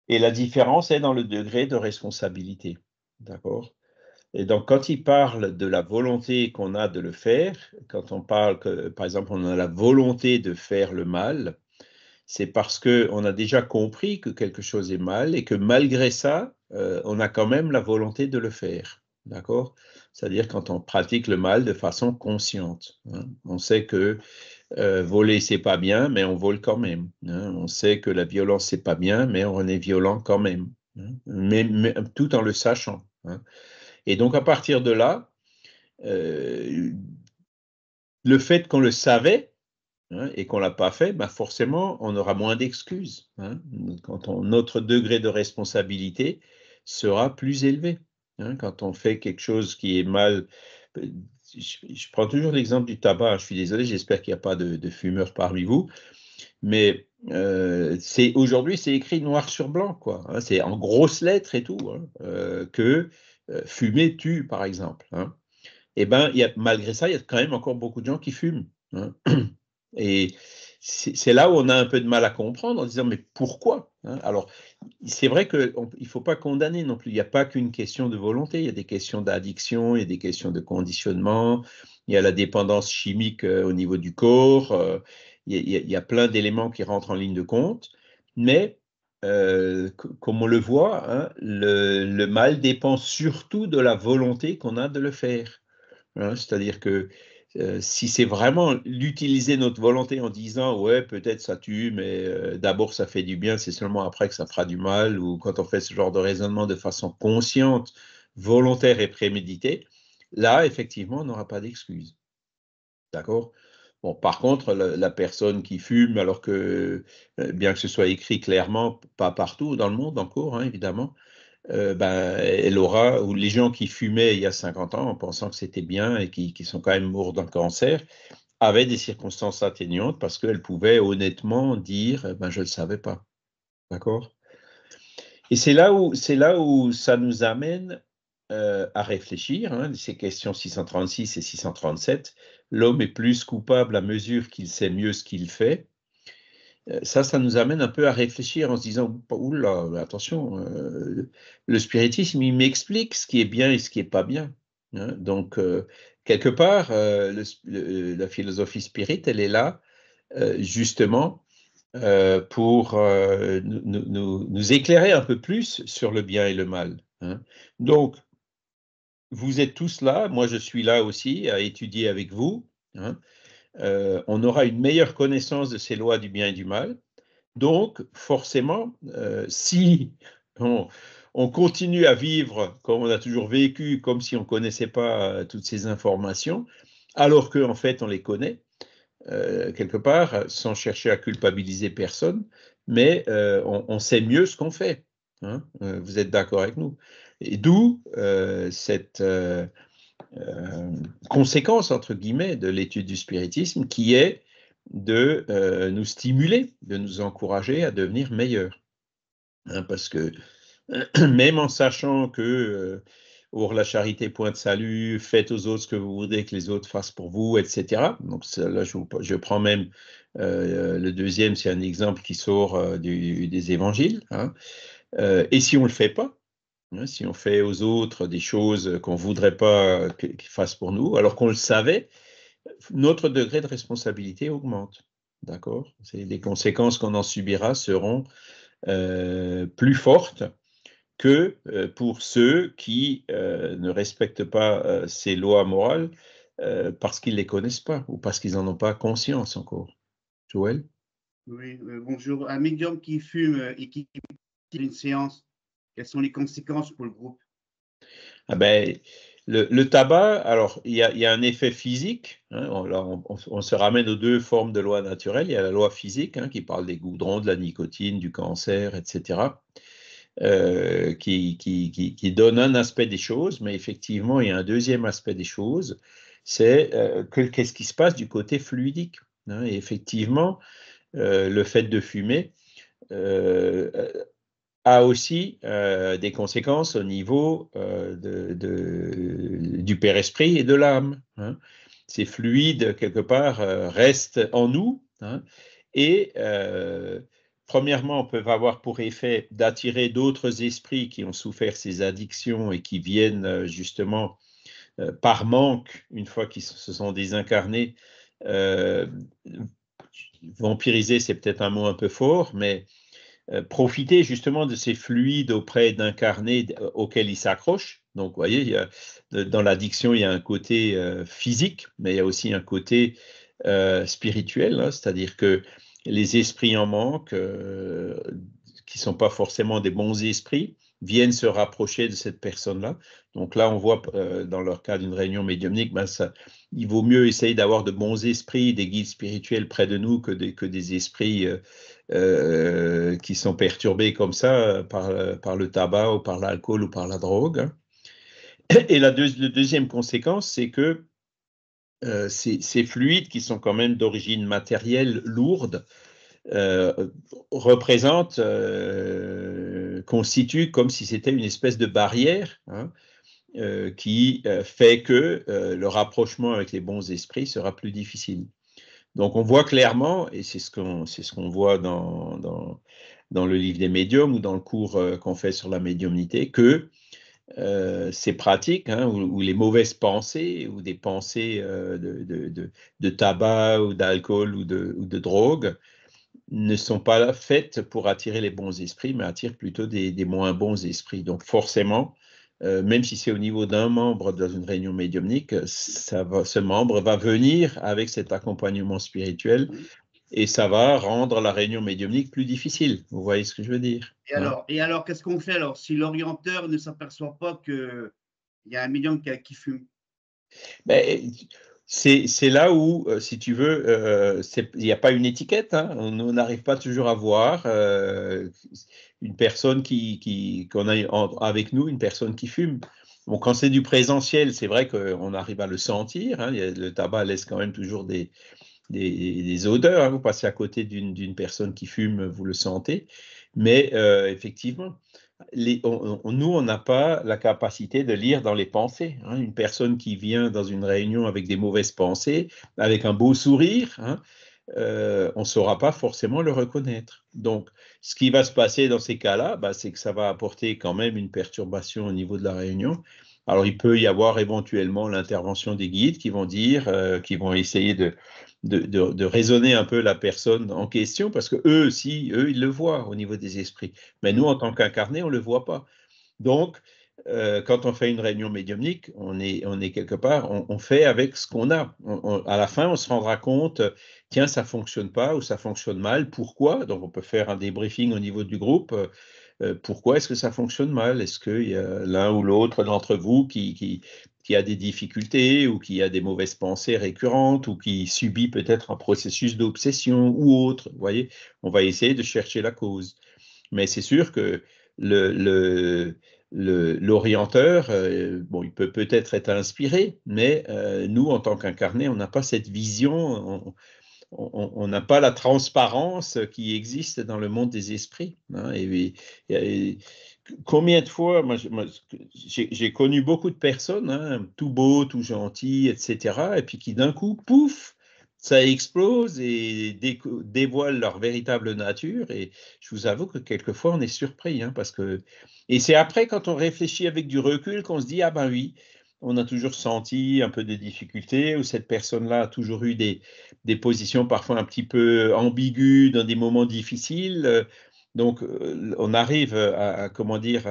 Et la différence est dans le degré de responsabilité. D'accord? Et donc, quand il parle de la volonté qu'on a de le faire, quand on parle que, par exemple, on a la volonté de faire le mal, c'est parce qu'on a déjà compris que quelque chose est mal et que malgré ça, on a quand même la volonté de le faire. D'accord? C'est-à-dire quand on pratique le mal de façon consciente. Hein. On sait que voler, c'est pas bien, mais on vole quand même. Hein. On sait que la violence, c'est pas bien, mais on est violent quand même. Hein. Mais tout en le sachant. Hein. Et donc, à partir de là, le fait qu'on le savait, hein, et qu'on ne l'a pas fait, ben forcément, on aura moins d'excuses. Hein, notre degré de responsabilité sera plus élevé. Hein, quand on fait quelque chose qui est mal. Je prends toujours l'exemple du tabac. Je suis désolé, j'espère qu'il n'y a pas de fumeurs parmi vous. Mais aujourd'hui, c'est écrit noir sur blanc, quoi. Hein, c'est en grosses lettres et tout, hein, que fumer tue, par exemple. Hein. Et ben, malgré ça, il y a quand même encore beaucoup de gens qui fument. Hein. Et c'est là où on a un peu de mal à comprendre en disant, mais pourquoi? Hein. Alors, c'est vrai qu'il ne faut pas condamner non plus. Il n'y a pas qu'une question de volonté. Il y a des questions d'addiction, il y a des questions de conditionnement, il y a la dépendance chimique au niveau du corps. Il y a plein d'éléments qui rentrent en ligne de compte. Mais, comme on le voit, hein, le mal dépend surtout de la volonté qu'on a de le faire. Hein, c'est-à-dire que si c'est vraiment l'utiliser notre volonté en disant ouais, peut-être ça tue, mais d'abord ça fait du bien, c'est seulement après que ça fera du mal, ou quand on fait ce genre de raisonnement de façon consciente, volontaire et préméditée, là effectivement on n'aura pas d'excuse. D'accord? Bon, par contre, la personne qui fume, alors que bien que ce soit écrit clairement, pas partout dans le monde encore, hein, évidemment, ben, elle aura, ou les gens qui fumaient il y a 50 ans en pensant que c'était bien et qui sont quand même morts d'un cancer, avaient des circonstances atténuantes parce qu'elles pouvaient honnêtement dire ben, je ne le savais pas. D'accord? Et c'est là où ça nous amène à réfléchir, hein, ces questions 636 et 637. L'homme est plus coupable à mesure qu'il sait mieux ce qu'il fait. Ça nous amène un peu à réfléchir en se disant, oula, attention, le spiritisme, il m'explique ce qui est bien et ce qui n'est pas bien. Hein. Donc, quelque part, la philosophie spirit, elle est là, justement, pour nous éclairer un peu plus sur le bien et le mal. Hein. Donc, vous êtes tous là, moi je suis là aussi à étudier avec vous. Hein. On aura une meilleure connaissance de ces lois du bien et du mal. Donc, forcément, si on continue à vivre comme on a toujours vécu, comme si on ne connaissait pas toutes ces informations, alors qu'en fait, on les connaît, quelque part, sans chercher à culpabiliser personne, mais on sait mieux ce qu'on fait. Hein, vous êtes d'accord avec nous? Et d'où cette conséquence, entre guillemets, de l'étude du spiritisme, qui est de nous stimuler, de nous encourager à devenir meilleurs. Hein, parce que même en sachant que pour la charité, point de salut, faites aux autres ce que vous voudrez que les autres fassent pour vous, etc. Donc là, je prends même le deuxième, c'est un exemple qui sort des évangiles. Hein. Et si on ne le fait pas, hein, si on fait aux autres des choses qu'on ne voudrait pas qu'ils fassent pour nous, alors qu'on le savait, notre degré de responsabilité augmente. D'accord? Les conséquences qu'on en subira seront plus fortes que pour ceux qui ne respectent pas ces lois morales parce qu'ils ne les connaissent pas ou parce qu'ils n'en ont pas conscience encore. Joël? Oui, bonjour. Un médium qui fume et qui une séance, quelles sont les conséquences pour le groupe? Ah ben, le tabac, alors il y a un effet physique. Hein, on se ramène aux deux formes de loi naturelle. Il y a la loi physique hein, qui parle des goudrons, de la nicotine, du cancer, etc. Qui donne un aspect des choses, mais effectivement, il y a un deuxième aspect des choses, c'est qu'est-ce qui se passe du côté fluidique. Hein, et effectivement, le fait de fumer euh, a aussi des conséquences au niveau du père-esprit et de l'âme. Hein. Ces fluides, quelque part, restent en nous. Hein, et premièrement, peuvent avoir pour effet d'attirer d'autres esprits qui ont souffert ces addictions et qui viennent justement par manque, une fois qu'ils se sont désincarnés, vampiriser, c'est peut-être un mot un peu fort, mais profiter justement de ces fluides auprès d'incarnés auxquels ils s'accrochent. Donc, vous voyez, dans l'addiction, il y a un côté physique, mais il y a aussi un côté spirituel, hein, c'est-à-dire que les esprits en manque, qui ne sont pas forcément des bons esprits, viennent se rapprocher de cette personne-là. Donc là, on voit dans leur cas d'une réunion médiumnique, ben il vaut mieux essayer d'avoir de bons esprits, des guides spirituels près de nous que des esprits qui sont perturbés comme ça par le tabac ou par l'alcool ou par la drogue. Hein. Et la deuxième conséquence, c'est que ces fluides qui sont quand même d'origine matérielle lourde représentent, constituent comme si c'était une espèce de barrière, hein, qui fait que le rapprochement avec les bons esprits sera plus difficile. Donc on voit clairement, et c'est ce qu'on voit dans le livre des médiums ou dans le cours qu'on fait sur la médiumnité, que ces pratiques, hein, où les mauvaises pensées, ou des pensées de tabac ou d'alcool ou de drogue, ne sont pas faites pour attirer les bons esprits, mais attirent plutôt des moins bons esprits. Donc forcément, même si c'est au niveau d'un membre dans une réunion médiumnique, ce membre va venir avec cet accompagnement spirituel et ça va rendre la réunion médiumnique plus difficile. Vous voyez ce que je veux dire? Et alors qu'est-ce qu'on fait alors si l'orienteur ne s'aperçoit pas qu'il y a un médium qui fume? Ben, c'est là où, si tu veux, il n'y a pas une étiquette. Hein, on n'arrive pas toujours à voir une personne qu'on a avec nous, une personne qui fume. Bon, quand c'est du présentiel, c'est vrai qu'on arrive à le sentir. Hein, le tabac laisse quand même toujours des odeurs. Hein, vous passez à côté d'une personne qui fume, vous le sentez. Mais effectivement, nous, on n'a pas la capacité de lire dans les pensées. Hein. Une personne qui vient dans une réunion avec des mauvaises pensées, avec un beau sourire, hein, on ne saura pas forcément le reconnaître. Donc, ce qui va se passer dans ces cas-là, bah, c'est que ça va apporter quand même une perturbation au niveau de la réunion. Alors, il peut y avoir éventuellement l'intervention des guides qui vont dire, qui vont essayer de raisonner un peu la personne en question, parce que eux aussi, ils le voient au niveau des esprits. Mais nous, en tant qu'incarnés, on ne le voit pas. Donc, quand on fait une réunion médiumnique, on est quelque part, on fait avec ce qu'on a. À la fin, on se rendra compte, tiens, ça ne fonctionne pas ou ça fonctionne mal. Pourquoi? Donc, on peut faire un débriefing au niveau du groupe. Pourquoi est-ce que ça fonctionne mal? Est-ce qu'il y a l'un ou l'autre d'entre vous qui a des difficultés ou qui a des mauvaises pensées récurrentes ou qui subit peut-être un processus d'obsession ou autre? Vous voyez, on va essayer de chercher la cause. Mais c'est sûr que l'orienteur, bon, il peut peut-être être inspiré, mais nous, en tant qu'incarnés, on n'a pas cette vision, on n'a pas la transparence qui existe dans le monde des esprits. Hein, et combien de fois, moi, j'ai connu beaucoup de personnes, hein, tout beau, tout gentil, etc., et puis qui d'un coup, pouf, ça explose et dévoile leur véritable nature. Et je vous avoue que quelquefois, on est surpris, hein, et c'est après, quand on réfléchit avec du recul, qu'on se dit, ah ben oui, on a toujours senti un peu de difficultés, ou cette personne-là a toujours eu des positions parfois un petit peu ambiguës dans des moments difficiles. Donc, on arrive comment dire,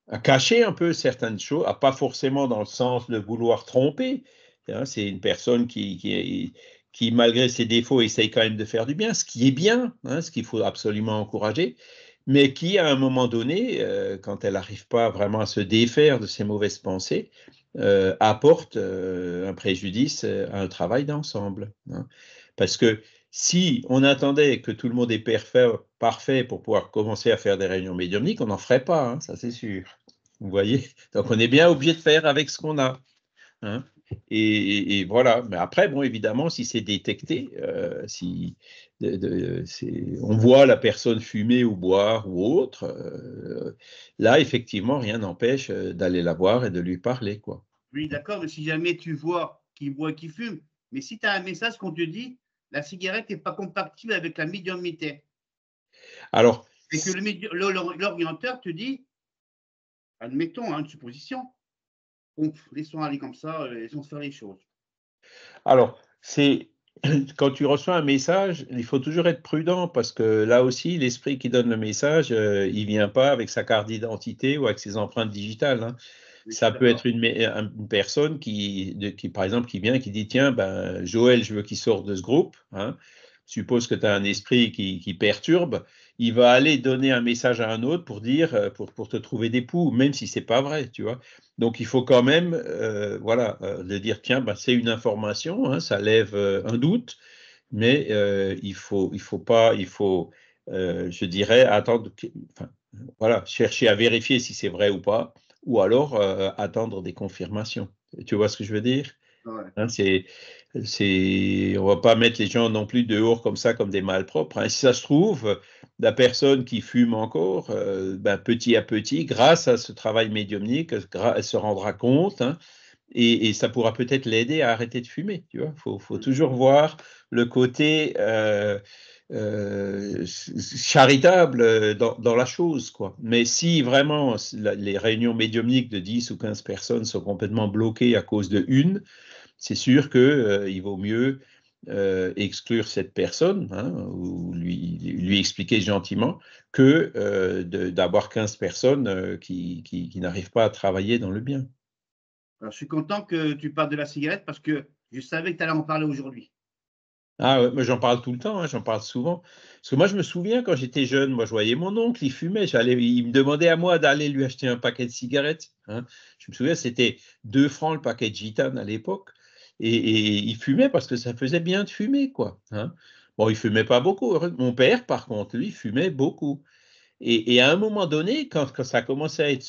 à cacher un peu certaines choses, à pas forcément dans le sens de vouloir tromper. Hein, c'est une personne qui, malgré ses défauts, essaye quand même de faire du bien, ce qui est bien, hein, ce qu'il faut absolument encourager, mais qui, à un moment donné, quand elle n'arrive pas vraiment à se défaire de ses mauvaises pensées, apporte un préjudice à un travail d'ensemble. Hein. Parce que si on attendait que tout le monde est parfait pour pouvoir commencer à faire des réunions médiumniques, on n'en ferait pas, hein, ça c'est sûr. Vous voyez? Donc on est bien obligé de faire avec ce qu'on a. Hein. Et voilà. Mais après, bon, évidemment, si c'est détecté, si on voit la personne fumer ou boire ou autre, là, effectivement, rien n'empêche d'aller la voir et de lui parler, quoi. Oui, d'accord, mais si jamais tu vois qu'il boit, qu'il fume, mais si tu as un message qu'on te dit, la cigarette n'est pas compatible avec la médiumnité, Alors, et que l'orienteur te dit, admettons, hein, une supposition, bon, laissons aller comme ça, laissons faire les choses. alors, quand tu reçois un message, il faut toujours être prudent parce que là aussi, l'esprit qui donne le message, il ne vient pas avec sa carte d'identité ou avec ses empreintes digitales. Hein. Oui, Ça peut être une personne par exemple, qui vient et qui dit, tiens, ben, Joël, je veux qu'il sorte de ce groupe. Hein. Suppose que tu as un esprit qui perturbe. il va aller donner un message à un autre pour dire, pour te trouver des poux, même si c'est pas vrai, tu vois. Donc il faut quand même, voilà, de dire tiens, bah, c'est une information, hein, ça lève un doute, mais il faut pas, je dirais, attendre, enfin, voilà, chercher à vérifier si c'est vrai ou pas, ou alors attendre des confirmations. Tu vois ce que je veux dire? Ouais. Hein, on va pas mettre les gens non plus dehors comme ça, comme des malpropres, hein. Si ça se trouve, la personne qui fume encore, ben, petit à petit, grâce à ce travail médiumnique, elle se rendra compte, hein, et ça pourra peut-être l'aider à arrêter de fumer. Tu vois, faut toujours voir le côté charitable dans la chose, quoi. Mais si vraiment les réunions médiumniques de 10 ou 15 personnes sont complètement bloquées à cause de une, c'est sûr qu'il vaut mieux exclure cette personne, hein, ou lui expliquer gentiment que d'avoir 15 personnes qui n'arrivent pas à travailler dans le bien. Alors, je suis content que tu parles de la cigarette parce que je savais que tu allais en parler aujourd'hui. Ah ouais, moi j'en parle tout le temps, hein, j'en parle souvent. Parce que moi je me souviens quand j'étais jeune, moi je voyais mon oncle, il fumait, il me demandait à moi d'aller lui acheter un paquet de cigarettes, hein. Je me souviens, c'était 2 francs le paquet de gitane à l'époque. Et il fumait parce que ça faisait bien de fumer, quoi, hein. Bon, il fumait pas beaucoup. Mon père, par contre, lui, fumait beaucoup. Et à un moment donné, quand ça commençait à être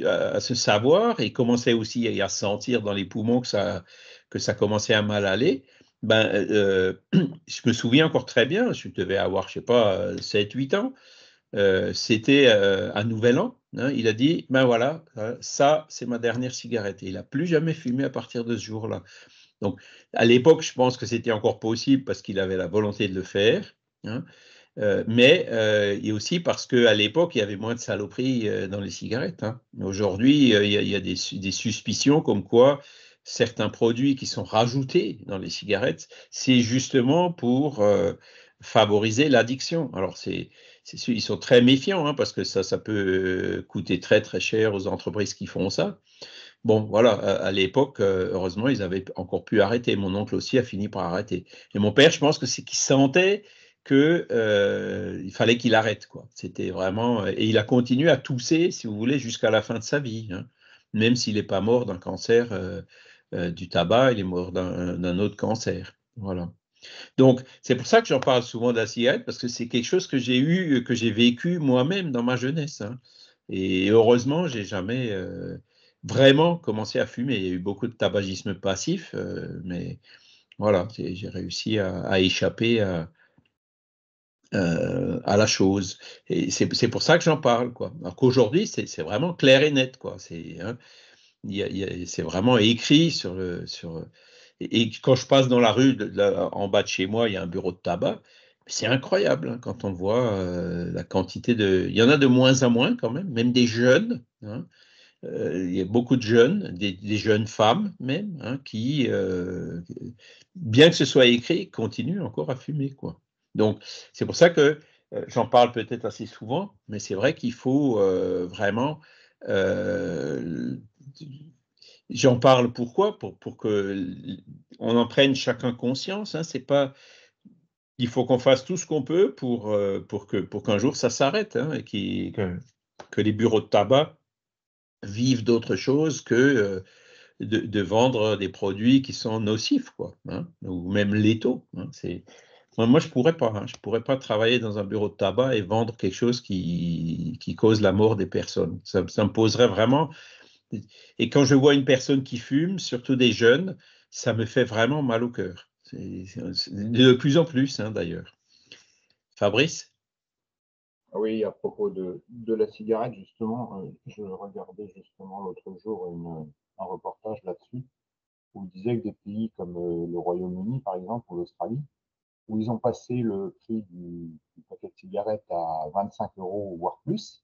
à se savoir et commençait aussi à sentir dans les poumons que ça commençait à mal aller, ben, je me souviens encore très bien, je devais avoir, je sais pas, 7-8 ans, c'était un nouvel an, hein, il a dit, ben voilà, ça c'est ma dernière cigarette. Et il n'a plus jamais fumé à partir de ce jour-là. Donc à l'époque, je pense que c'était encore possible parce qu'il avait la volonté de le faire, hein. Mais et aussi parce qu'à l'époque, il y avait moins de saloperies dans les cigarettes, hein. Aujourd'hui, il y a des suspicions comme quoi certains produits qui sont rajoutés dans les cigarettes, c'est justement pour favoriser l'addiction. Alors, ils sont très méfiants, hein, parce que ça peut coûter très très cher aux entreprises qui font ça. Bon, voilà, à l'époque, heureusement, ils avaient encore pu arrêter. Mon oncle aussi a fini par arrêter. Et mon père, je pense que c'est qu'il sentait que, il fallait qu'il arrête, quoi. C'était vraiment, et il a continué à tousser, si vous voulez, jusqu'à la fin de sa vie, hein. Même s'il n'est pas mort d'un cancer, du tabac, il est mort d'un autre cancer. Voilà. Donc, c'est pour ça que j'en parle souvent de la cigarette, parce que c'est quelque chose que j'ai eu, que j'ai vécu moi-même dans ma jeunesse, hein. Et heureusement, j'ai jamais vraiment commencé à fumer. Il y a eu beaucoup de tabagisme passif, mais voilà, j'ai réussi à échapper à la chose. Et c'est pour ça que j'en parle, quoi. Alors qu'aujourd'hui, c'est vraiment clair et net, quoi. Hein, c'est vraiment écrit et quand je passe dans la rue, en bas de chez moi, il y a un bureau de tabac. C'est incroyable, hein, quand on voit la quantité de. Il y en a de moins en moins quand même des jeunes, hein. Il y a beaucoup de jeunes, des jeunes femmes même, hein, qui, bien que ce soit écrit, continuent encore à fumer, quoi. Donc, c'est pour ça que j'en parle peut-être assez souvent, mais c'est vrai qu'il faut vraiment. euh, J'en parle pourquoi? Pour que on en prenne chacun conscience, hein. C'est pas, il faut qu'on fasse tout ce qu'on peut pour qu'un jour ça s'arrête, hein, et que les bureaux de tabac vivent d'autre chose que de vendre des produits qui sont nocifs, quoi, hein, ou même létaux, hein. Moi, je pourrais pas travailler dans un bureau de tabac et vendre quelque chose qui cause la mort des personnes. Ça me poserait vraiment. Et quand je vois une personne qui fume, surtout des jeunes, ça me fait vraiment mal au cœur. C'est de plus en plus, hein, d'ailleurs. Fabrice? Oui, à propos de la cigarette, justement, je regardais justement l'autre jour un reportage là-dessus où il disait que des pays comme le Royaume-Uni, par exemple, ou l'Australie, où ils ont passé le prix du paquet de cigarettes à 25 euros, voire plus,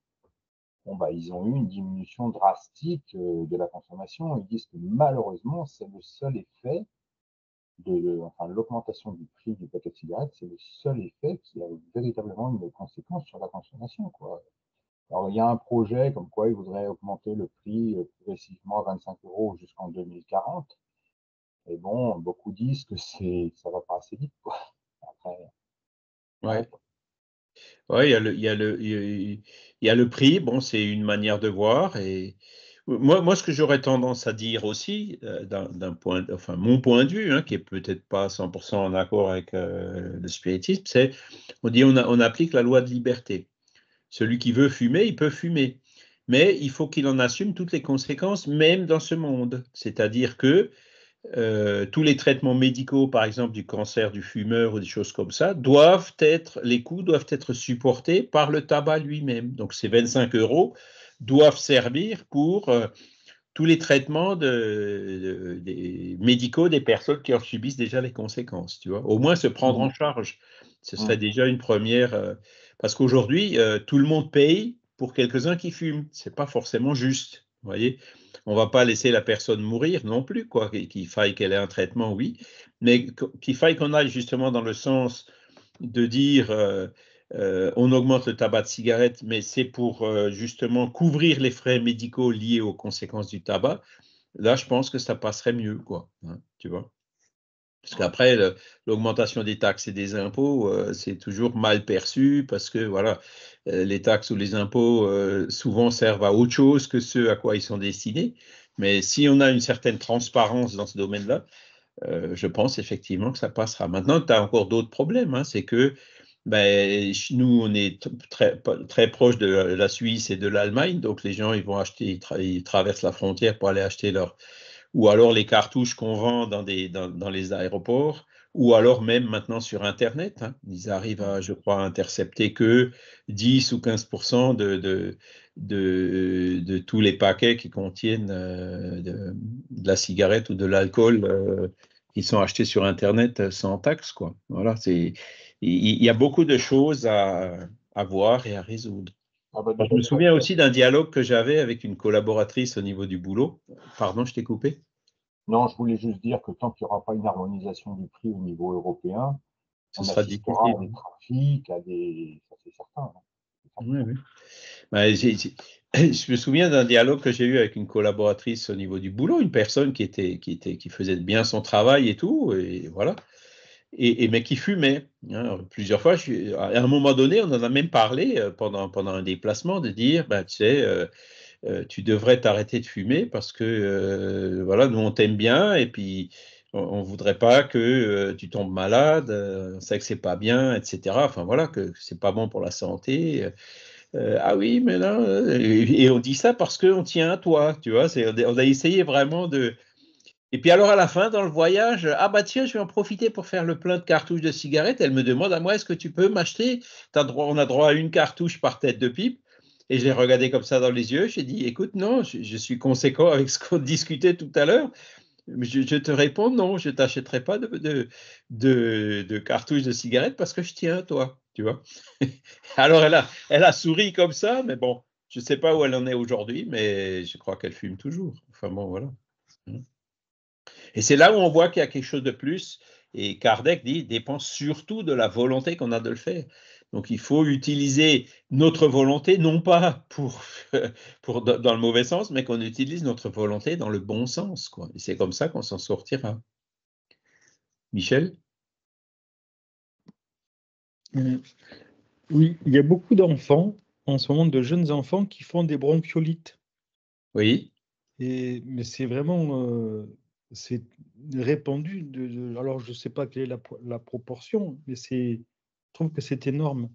bon, bah, ils ont eu une diminution drastique de la consommation. Ils disent que malheureusement, c'est le seul effet enfin, l'augmentation du prix du paquet de cigarettes, c'est le seul effet qui a véritablement une conséquence sur la consommation, quoi. Alors, il y a un projet comme quoi ils voudraient augmenter le prix progressivement à 25 euros jusqu'en 2040. Et bon, beaucoup disent que ça va pas assez vite, quoi. Après, ouais, Ouais. Ouais, il y a le prix. Bon, c'est une manière de voir. Et moi, ce que j'aurais tendance à dire aussi, enfin, mon point de vue, hein, qui est peut-être pas 100% en accord avec le spiritisme, c'est on applique la loi de liberté. Celui qui veut fumer, il peut fumer. Mais il faut qu'il en assume toutes les conséquences, même dans ce monde. C'est-à-dire que tous les traitements médicaux, par exemple du cancer du fumeur ou des choses comme ça, les coûts doivent être supportés par le tabac lui-même. Donc ces 25 € doivent servir pour tous les traitements des médicaux des personnes qui en subissent déjà les conséquences. Tu vois, au moins se prendre en charge, ce serait déjà une première. Parce qu'aujourd'hui, tout le monde paye pour quelques-uns qui fument. C'est pas forcément juste. Vous voyez, on va pas laisser la personne mourir non plus, quoi. Qu'il faille qu'elle ait un traitement, oui, mais qu'il faille qu'on aille justement dans le sens de dire on augmente le tabac de cigarette, mais c'est pour justement couvrir les frais médicaux liés aux conséquences du tabac. Là, je pense que ça passerait mieux, quoi. Hein, tu vois. Parce qu'après, l'augmentation des taxes et des impôts, c'est toujours mal perçu parce que voilà, les taxes ou les impôts souvent servent à autre chose que ce à quoi ils sont destinés. Mais si on a une certaine transparence dans ce domaine-là, je pense effectivement que ça passera. Maintenant, tu as encore d'autres problèmes. Hein, c'est que nous, on est très, très proche de la Suisse et de l'Allemagne, donc les gens, ils vont acheter, ils traversent la frontière pour aller acheter ou alors les cartouches qu'on vend dans les aéroports, ou alors même maintenant sur Internet. Hein. Ils arrivent à, je crois, intercepter que 10 ou 15% de tous les paquets qui contiennent de la cigarette ou de l'alcool qui sont achetés sur Internet sans taxe, quoi. Voilà, il y a beaucoup de choses à voir et à résoudre. Ah bah Je déjà, me souviens aussi d'un dialogue que j'avais avec une collaboratrice au niveau du boulot. Pardon, je t'ai coupé? non, je voulais juste dire que tant qu'il n'y aura pas une harmonisation du prix au niveau européen, Ce on sera assistera difficile. à des trafics, ça c'est certain. Hein. Oui, oui. Ben, je me souviens d'un dialogue que j'ai eu avec une collaboratrice au niveau du boulot, une personne qui faisait bien son travail et tout, et voilà, mais qui fumait. Hein. Plusieurs fois, à un moment donné, on en a même parlé pendant un déplacement, de dire, ben, tu sais, tu devrais t'arrêter de fumer parce que voilà, nous on t'aime bien et puis on voudrait pas que tu tombes malade, on sait que c'est pas bien, etc. Enfin voilà, que c'est pas bon pour la santé. Ah oui, mais là, et on dit ça parce qu'on tient à toi, tu vois. On a essayé vraiment de. Et puis alors à la fin, dans le voyage, ah bah tiens, je vais en profiter pour faire le plein de cartouches de cigarettes. Elle me demande à moi, est-ce que tu peux m'acheter? On a droit à une cartouche par tête de pipe. Et je l'ai regardé comme ça dans les yeux. J'ai dit, écoute, non, je suis conséquent avec ce qu'on discutait tout à l'heure. Je te réponds, non, je ne t'achèterai pas de cartouches de cigarettes parce que je tiens à toi, tu vois. Alors elle a souri comme ça, mais bon, je ne sais pas où elle en est aujourd'hui, mais je crois qu'elle fume toujours. Enfin bon, voilà. Et c'est là où on voit qu'il y a quelque chose de plus. Et Kardec dit, dépend surtout de la volonté qu'on a de le faire. Donc il faut utiliser notre volonté, non pas dans le mauvais sens, mais qu'on utilise notre volonté dans le bon sens, quoi. Et c'est comme ça qu'on s'en sortira. Michel? Oui, il y a beaucoup d'enfants, en ce moment, de jeunes enfants qui font des bronchiolites. Oui. Mais c'est vraiment c'est répandu. Alors, je ne sais pas quelle est la proportion, mais je trouve que c'est énorme.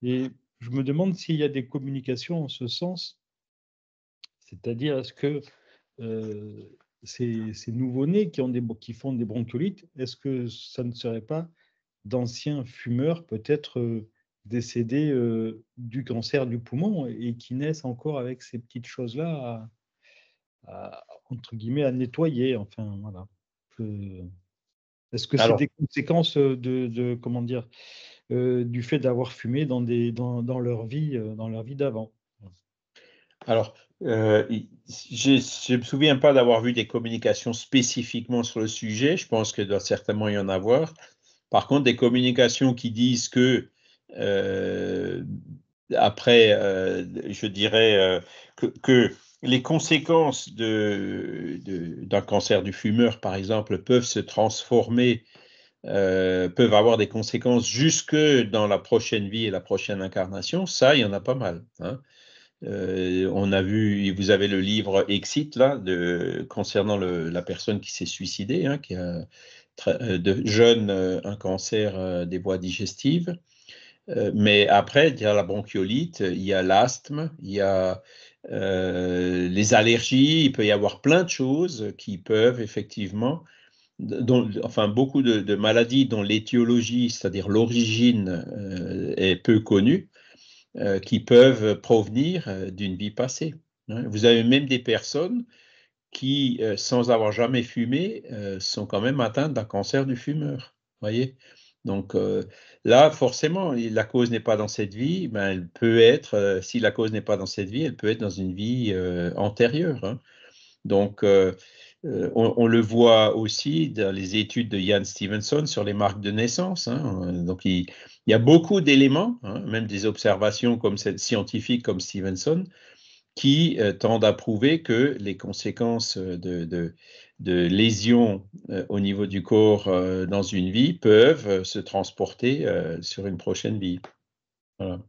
Et je me demande s'il y a des communications en ce sens. C'est-à-dire, est-ce que ces nouveau-nés qui font des bronchiolites, est-ce que ça ne serait pas d'anciens fumeurs peut-être décédés du cancer du poumon et qui naissent encore avec ces petites choses-là entre guillemets, à nettoyer. Enfin, voilà. Est-ce que c'est Alors, des conséquences comment dire, du fait d'avoir fumé dans leur vie d'avant? alors, je ne me souviens pas d'avoir vu des communications spécifiquement sur le sujet. Je pense qu'il doit certainement y en avoir. Par contre, des communications qui disent que après, je dirais que les conséquences d'un cancer du fumeur, par exemple, peuvent se transformer peuvent avoir des conséquences jusque dans la prochaine vie et la prochaine incarnation, ça, il y en a pas mal. Hein. On a vu, vous avez le livre Exit, là, concernant la personne qui s'est suicidée, hein, qui a de jeune un cancer des voies digestives. Mais après, il y a la bronchiolite, il y a l'asthme, il y a les allergies, il peut y avoir plein de choses qui peuvent effectivement, enfin beaucoup de maladies dont l'étiologie, c'est-à-dire l'origine, est peu connue, qui peuvent provenir d'une vie passée. Hein. Vous avez même des personnes qui, sans avoir jamais fumé, sont quand même atteintes d'un cancer du fumeur. Voyez? Donc là, forcément, la cause n'est pas dans cette vie, ben, elle peut être, si la cause n'est pas dans cette vie, elle peut être dans une vie antérieure. Hein. Donc, on le voit aussi dans les études de Ian Stevenson sur les marques de naissance. Hein. Donc, il y a beaucoup d'éléments, hein, même des observations comme scientifiques comme Stevenson, qui tendent à prouver que les conséquences de lésions au niveau du corps dans une vie peuvent se transporter sur une prochaine vie. Voilà.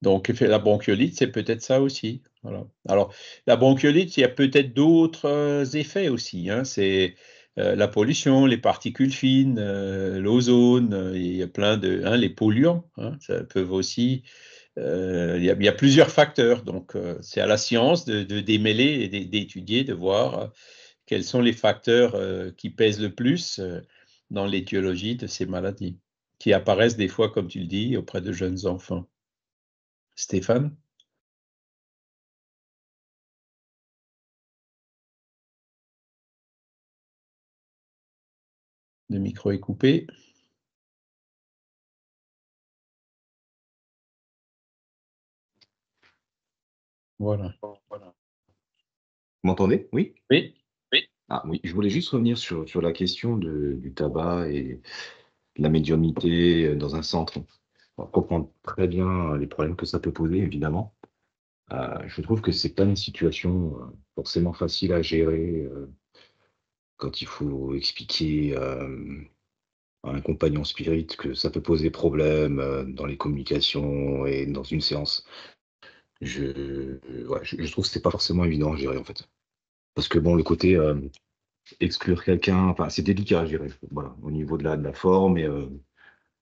Donc, la bronchiolite, c'est peut-être ça aussi. Voilà. Alors, la bronchiolite, il y a peut-être d'autres effets aussi. Hein. C'est la pollution, les particules fines, l'ozone, il y a plein de... Hein, les polluants, hein, ça peuvent aussi... il y a plusieurs facteurs. Donc, c'est à la science de démêler et d'étudier, de voir quels sont les facteurs qui pèsent le plus dans l'étiologie de ces maladies, qui apparaissent des fois, comme tu le dis, auprès de jeunes enfants. Stéphane? Le micro est coupé. Voilà. Vous m'entendez? Oui? Oui. Ah oui, je voulais juste revenir sur la question du tabac et de la médiumnité dans un centre. On comprend très bien les problèmes que ça peut poser, évidemment. Je trouve que c'est pas une situation forcément facile à gérer quand il faut expliquer à un compagnon spirit que ça peut poser problème dans les communications et dans une séance. Ouais, je trouve que c'est pas forcément évident à gérer, en fait. Parce que bon, le côté exclure quelqu'un, enfin, c'est délicat à gérer, voilà, au niveau de la forme, et ouais,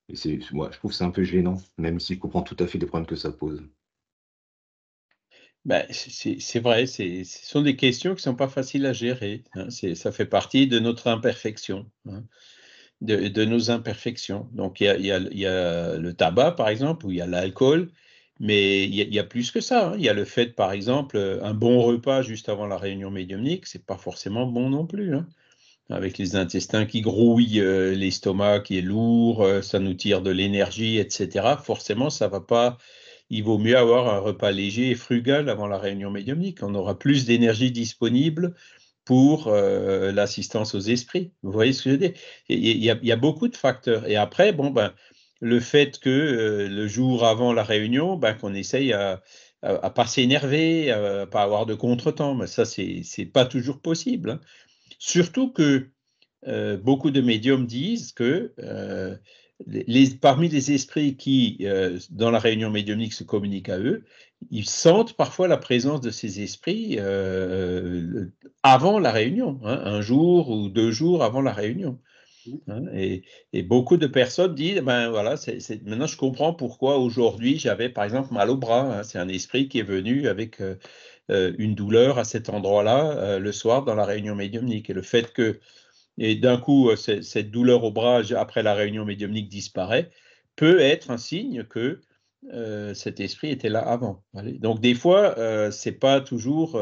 je trouve que c'est un peu gênant, même si je comprends tout à fait les problèmes que ça pose. Ben, c'est vrai, ce sont des questions qui ne sont pas faciles à gérer. Hein. Ça fait partie de notre imperfection, hein, de nos imperfections. Donc, il y a le tabac, par exemple, ou il y a l'alcool, mais il y a plus que ça. Hein. Il y a le fait, par exemple, un bon repas juste avant la réunion médiumnique, c'est pas forcément bon non plus. Hein. Avec les intestins qui grouillent, l'estomac qui est lourd, ça nous tire de l'énergie, etc. Forcément, ça va pas. Il vaut mieux avoir un repas léger et frugal avant la réunion médiumnique. On aura plus d'énergie disponible pour l'assistance aux esprits. Vous voyez ce que je veux dire? Il y a beaucoup de facteurs. Et après, bon, ben, le fait que le jour avant la réunion, ben, qu'on essaye à pas s'énerver, à pas avoir de contretemps, mais ça, c'est pas toujours possible. Hein. Surtout que beaucoup de médiums disent que parmi les esprits qui, dans la réunion médiumnique, se communiquent à eux, ils sentent parfois la présence de ces esprits avant la réunion, hein, un jour ou 2 jours avant la réunion. Hein, et beaucoup de personnes disent, ben voilà, maintenant je comprends pourquoi aujourd'hui j'avais par exemple mal au bras. Hein, c'est un esprit qui est venu avec une douleur à cet endroit-là le soir dans la réunion médiumnique. Et le fait que et d'un coup, cette douleur au bras après la réunion médiumnique disparaît, peut être un signe que cet esprit était là avant. Donc des fois, c'est pas toujours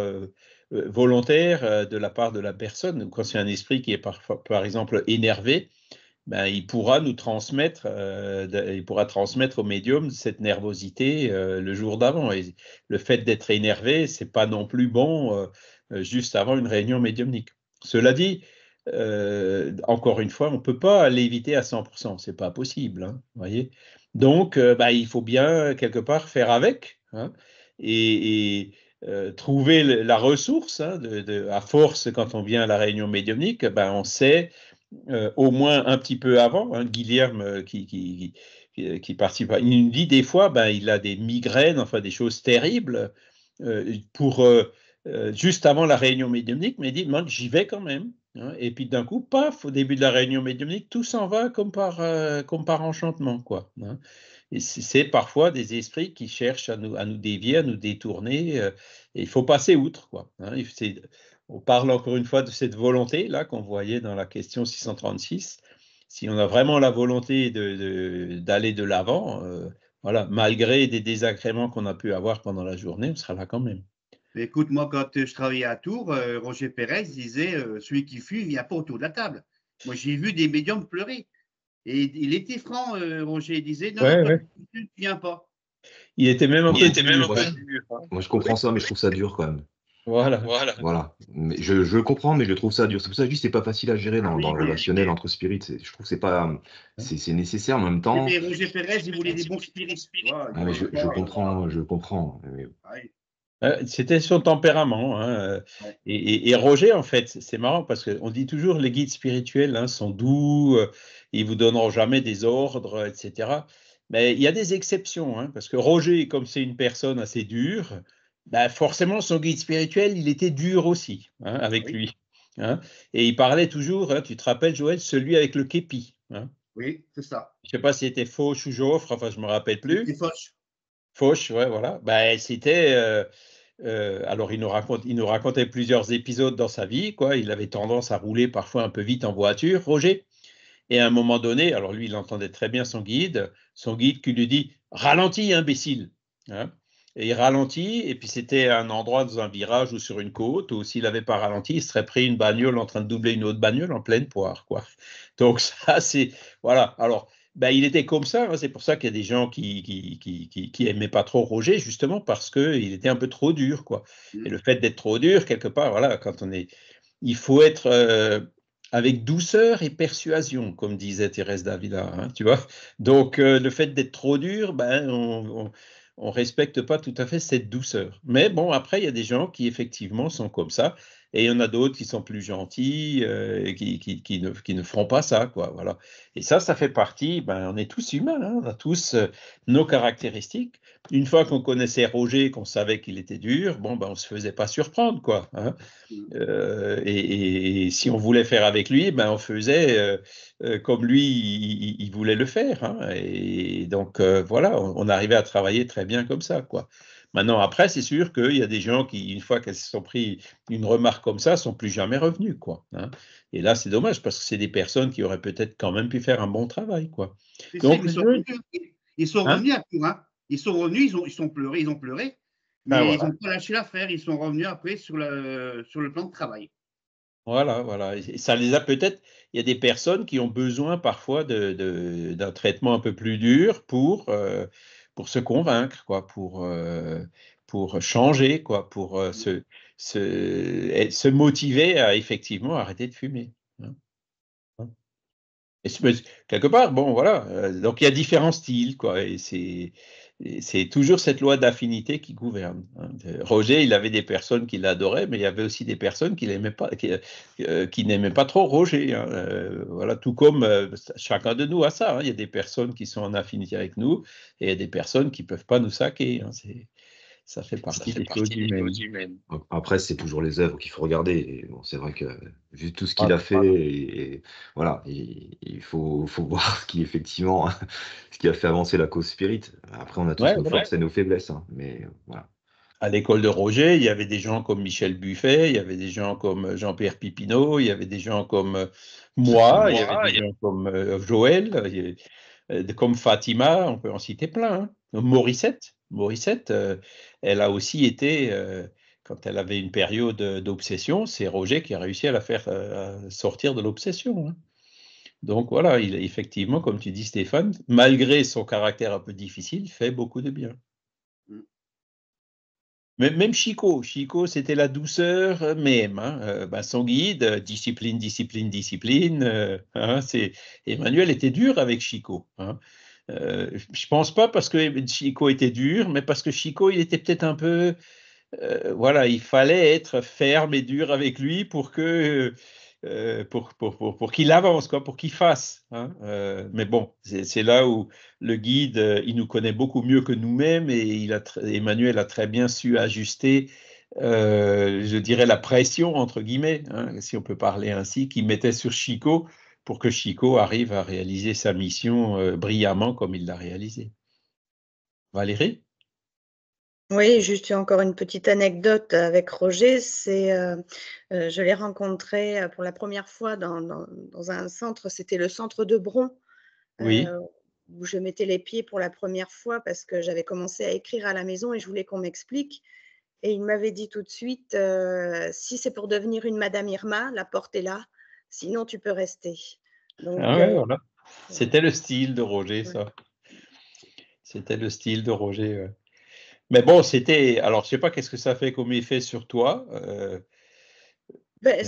volontaire de la part de la personne. Quand c'est un esprit qui est par exemple énervé, ben, il pourra nous transmettre, il pourra transmettre au médium cette nervosité le jour d'avant. Et le fait d'être énervé, c'est pas non plus bon juste avant une réunion médiumnique. Cela dit, encore une fois, on ne peut pas l'éviter à 100%, c'est pas possible. Hein, voyez. Donc, bah, il faut bien quelque part faire avec, hein, et trouver la ressource. Hein, à force, quand on vient à la réunion médiumnique, ben, on sait au moins un petit peu avant, hein, Guilherme qui participe. Il me dit des fois, ben, il a des migraines, enfin des choses terribles, juste avant la réunion médiumnique, mais il dit, j'y vais quand même. Hein, et puis d'un coup, paf, au début de la réunion médiumnique, tout s'en va comme par enchantement, quoi. Hein. Et c'est parfois des esprits qui cherchent à nous dévier, à nous détourner, et il faut passer outre, quoi. Hein. On parle encore une fois de cette volonté-là qu'on voyait dans la question 636. Si on a vraiment la volonté d'aller de l'avant, voilà, malgré des désagréments qu'on a pu avoir pendant la journée, on sera là quand même. Mais écoute, moi, quand je travaillais à Tours, Roger Pérez disait celui qui fuit, il ne vient pas autour de la table. Moi, j'ai vu des médiums pleurer. Et il était franc, Roger. Il disait non, Ouais, quand ouais. tu ne viens pas. Il était même un peu dur. Moi, je comprends ça, mais je trouve ça dur quand même. Voilà. Voilà. Mais je comprends, mais je trouve ça dur. C'est pour ça que je dis que c'est pas facile à gérer dans le mais- relationnel entre spirites. Je trouve que c'est nécessaire en même temps. Mais Roger Pérez, il voulait des bons spirites. Ah, mais je comprends. Mais C'était son tempérament. Hein. Ouais. Et Roger, en fait, c'est marrant parce qu'on dit toujours les guides spirituels sont doux, ils vous donneront jamais des ordres, etc. Mais il y a des exceptions, hein, parce que Roger, comme c'est une personne assez dure, forcément son guide spirituel, il était dur aussi, hein, avec Oui. lui. Hein. Et il parlait toujours, hein, tu te rappelles, Joël, celui avec le képi. Hein. Oui, c'est ça. Je ne sais pas si c'était Fauche ou Joffre, enfin je ne me rappelle plus. C'était Foch. Fauche, ouais, voilà. C'était. Alors, il nous racontait plusieurs épisodes dans sa vie, quoi. Il avait tendance à rouler parfois un peu vite en voiture, Roger. Et à un moment donné, alors lui, il entendait très bien son guide qui lui dit ralentis, imbécile. Hein. Et il ralentit, et puis c'était un endroit dans un virage ou sur une côte, où s'il n'avait pas ralenti, il serait pris une bagnole en train de doubler une autre bagnole en pleine poire, quoi. Donc, ça, c'est. Voilà. Alors, il était comme ça, hein. C'est pour ça qu'il y a des gens qui aimaient pas trop Roger, justement parce qu'il était un peu trop dur, quoi. Et le fait d'être trop dur, quelque part, voilà, il faut être avec douceur et persuasion, comme disait Thérèse d'Avila, hein, tu vois. Donc, le fait d'être trop dur, on respecte pas tout à fait cette douceur. Mais bon, après, il y a des gens qui effectivement sont comme ça, et il y en a d'autres qui sont plus gentils, et qui ne feront pas ça, quoi. Voilà. Et ça fait partie. On est tous humains, hein, on a tous nos caractéristiques. Une fois qu'on connaissait Roger, qu'on savait qu'il était dur, on se faisait pas surprendre, quoi. Hein. Et si on voulait faire avec lui, on faisait comme lui, il voulait le faire. Hein. Et donc, voilà, on arrivait à travailler très bien comme ça, quoi. Maintenant, après, c'est sûr qu'il y a des gens qui, une fois qu'elles se sont pris une remarque comme ça, sont plus jamais revenus, quoi. Hein. Et là, c'est dommage parce que c'est des personnes qui auraient peut-être quand même pu faire un bon travail, quoi. Donc, Ils sont hein? revenus à Tours. Hein. Ils sont revenus, ils ont pleuré, mais Voilà. ils n'ont pas lâché l'affaire. Ils sont revenus après sur le plan de travail. Voilà. Et ça les a peut-être. Il y a des personnes qui ont besoin parfois d'un traitement un peu plus dur pour se convaincre, quoi, pour changer, quoi, pour se motiver à effectivement arrêter de fumer. Hein. Et quelque part, bon, voilà. Donc il y a différents styles, quoi, et c'est toujours cette loi d'affinité qui gouverne. Hein. Roger, il avait des personnes qui l'adoraient, mais il y avait aussi des personnes qui n'aimaient pas, qui n'aimaient pas trop Roger. Hein. Voilà, tout comme chacun de nous a ça. Hein. Il y a des personnes qui sont en affinité avec nous, et il y a des personnes qui peuvent pas nous saquer. Hein. Ça fait partie des choses humaines. après, c'est toujours les œuvres qu'il faut regarder. Et bon, c'est vrai que vu tout ce qu'il Ah, a fait, et voilà, il faut voir effectivement ce qui a fait avancer la cause spirit. Après, on a tous Ouais, nos voilà. forces et nos faiblesses, hein, mais voilà. À l'école de Roger, il y avait des gens comme Michel Buffet, il y avait des gens comme Jean-Pierre Pipineau, il y avait des gens comme moi, il y avait des gens comme Joël, comme Fatima, on peut en citer plein. Hein. Morissette, elle a aussi été, quand elle avait une période d'obsession, c'est Roger qui a réussi à la faire sortir de l'obsession. Hein. Donc voilà, effectivement, comme tu dis Stéphane, malgré son caractère un peu difficile, il fait beaucoup de bien. Même Chico, c'était la douceur même. Hein. Son guide, discipline. Hein, Emmanuel était dur avec Chico. Hein. Je pense pas parce que Chico était dur, mais parce que Chico, il était peut-être un peu, voilà, il fallait être ferme et dur avec lui pour que pour qu'il avance, quoi, pour qu'il fasse. Hein. Mais bon, c'est là où le guide, il nous connaît beaucoup mieux que nous-mêmes et Emmanuel a très bien su ajuster, je dirais, la pression, entre guillemets, hein, si on peut parler ainsi, qu'il mettait sur Chico pour que Chico arrive à réaliser sa mission brillamment comme il l'a réalisé. Valérie? Oui, juste encore une petite anecdote avec Roger. Je l'ai rencontré pour la première fois dans un centre, c'était le centre de Bron, Oui. où je mettais les pieds pour la première fois parce que j'avais commencé à écrire à la maison et je voulais qu'on m'explique. Et il m'avait dit tout de suite, si c'est pour devenir une Madame Irma, la porte est là, sinon tu peux rester. Donc, Ah ouais, voilà. C'était le style de Roger, ouais. ça. C'était le style de Roger. Ouais. Mais bon, c'était. Alors, je sais pas qu'est-ce que ça fait comme effet sur toi. Ben,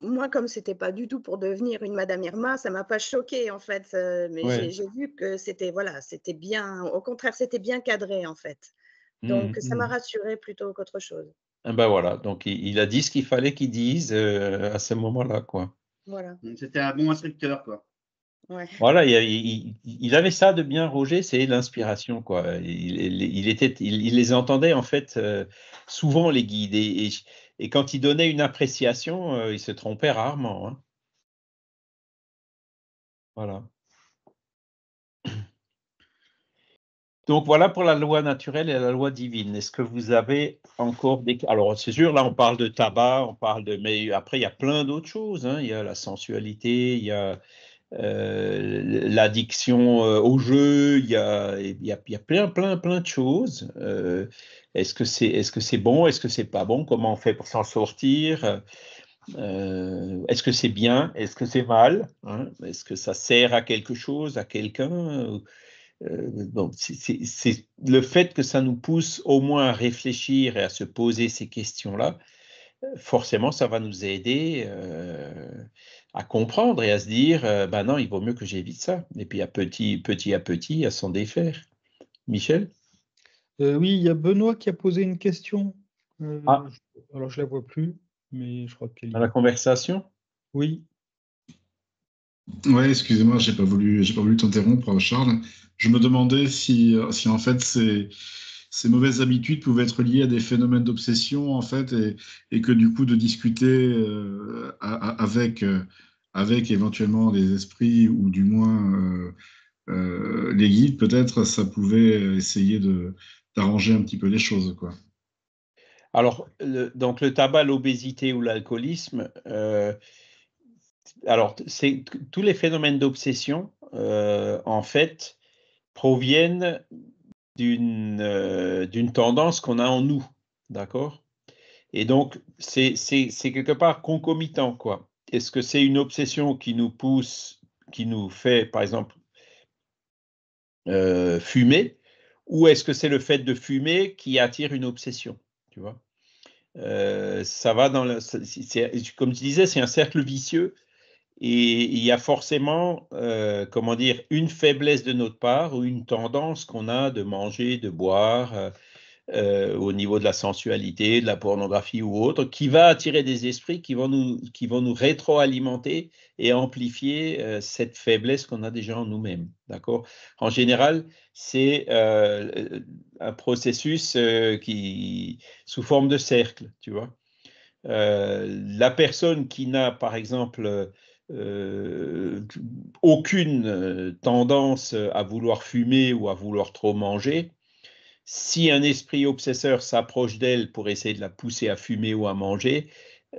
moi, comme c'était pas du tout pour devenir une Madame Irma, ça m'a pas choquée en fait. Mais Ouais. j'ai vu que c'était bien. Au contraire, c'était bien cadré en fait. Donc, ça m'a Mhm. rassurée plutôt qu'autre chose. Ah ben voilà. Donc, il a dit ce qu'il fallait qu'il dise à ce moment-là, quoi. Voilà. C'était un bon instructeur, quoi. Ouais. Voilà, il avait ça de bien, Roger, c'est l'inspiration, quoi. Il les entendait en fait souvent les guides et quand il donnait une appréciation, il se trompait rarement. Hein. Voilà. Donc voilà pour la loi naturelle et la loi divine. Est-ce que vous avez encore des... Alors c'est sûr, là on parle de tabac, on parle de... Mais après il y a plein d'autres choses. Hein. Il y a la sensualité, il y a l'addiction au jeu, il y a plein de choses. Est-ce que c'est bon, est-ce que c'est pas bon, comment on fait pour s'en sortir, est-ce que c'est bien, est-ce que c'est mal, hein, est-ce que ça sert à quelque chose, à quelqu'un, bon, c'est le fait que ça nous pousse au moins à réfléchir et à se poser ces questions-là, forcément, ça va nous aider à comprendre et à se dire, ben non, il vaut mieux que j'évite ça. Et puis, petit à petit, à s'en défaire. Michel? Oui, il y a Benoît qui a posé une question. Ah, Alors, je la vois plus, mais je crois qu'elle dans y la est. conversation? Oui. Ouais, excusez-moi, j'ai pas voulu t'interrompre, Charles. Je me demandais si en fait ces mauvaises habitudes pouvaient être liées à des phénomènes d'obsession, en fait, et que du coup de discuter avec éventuellement les esprits ou du moins les guides, peut-être, ça pouvait essayer d'arranger un petit peu les choses, quoi. Alors, donc le tabac, l'obésité ou l'alcoolisme, alors tous les phénomènes d'obsession, en fait, proviennent d'une tendance qu'on a en nous, d'accord? Et donc, c'est quelque part concomitant, quoi. Est-ce que c'est une obsession qui nous pousse, qui nous fait, par exemple, fumer, ou est-ce que c'est le fait de fumer qui attire une obsession, tu vois? Ça va dans le, comme tu disais, c'est un cercle vicieux et il y a forcément, comment dire, une faiblesse de notre part ou une tendance qu'on a de manger, de boire, au niveau de la sensualité, de la pornographie ou autre, qui va attirer des esprits qui vont nous rétroalimenter et amplifier cette faiblesse qu'on a déjà en nous-mêmes. D'accord? En général, c'est un processus sous forme de cercle, tu vois. La personne qui n'a, par exemple, aucune tendance à vouloir fumer ou à vouloir trop manger, si un esprit obsesseur s'approche d'elle pour essayer de la pousser à fumer ou à manger,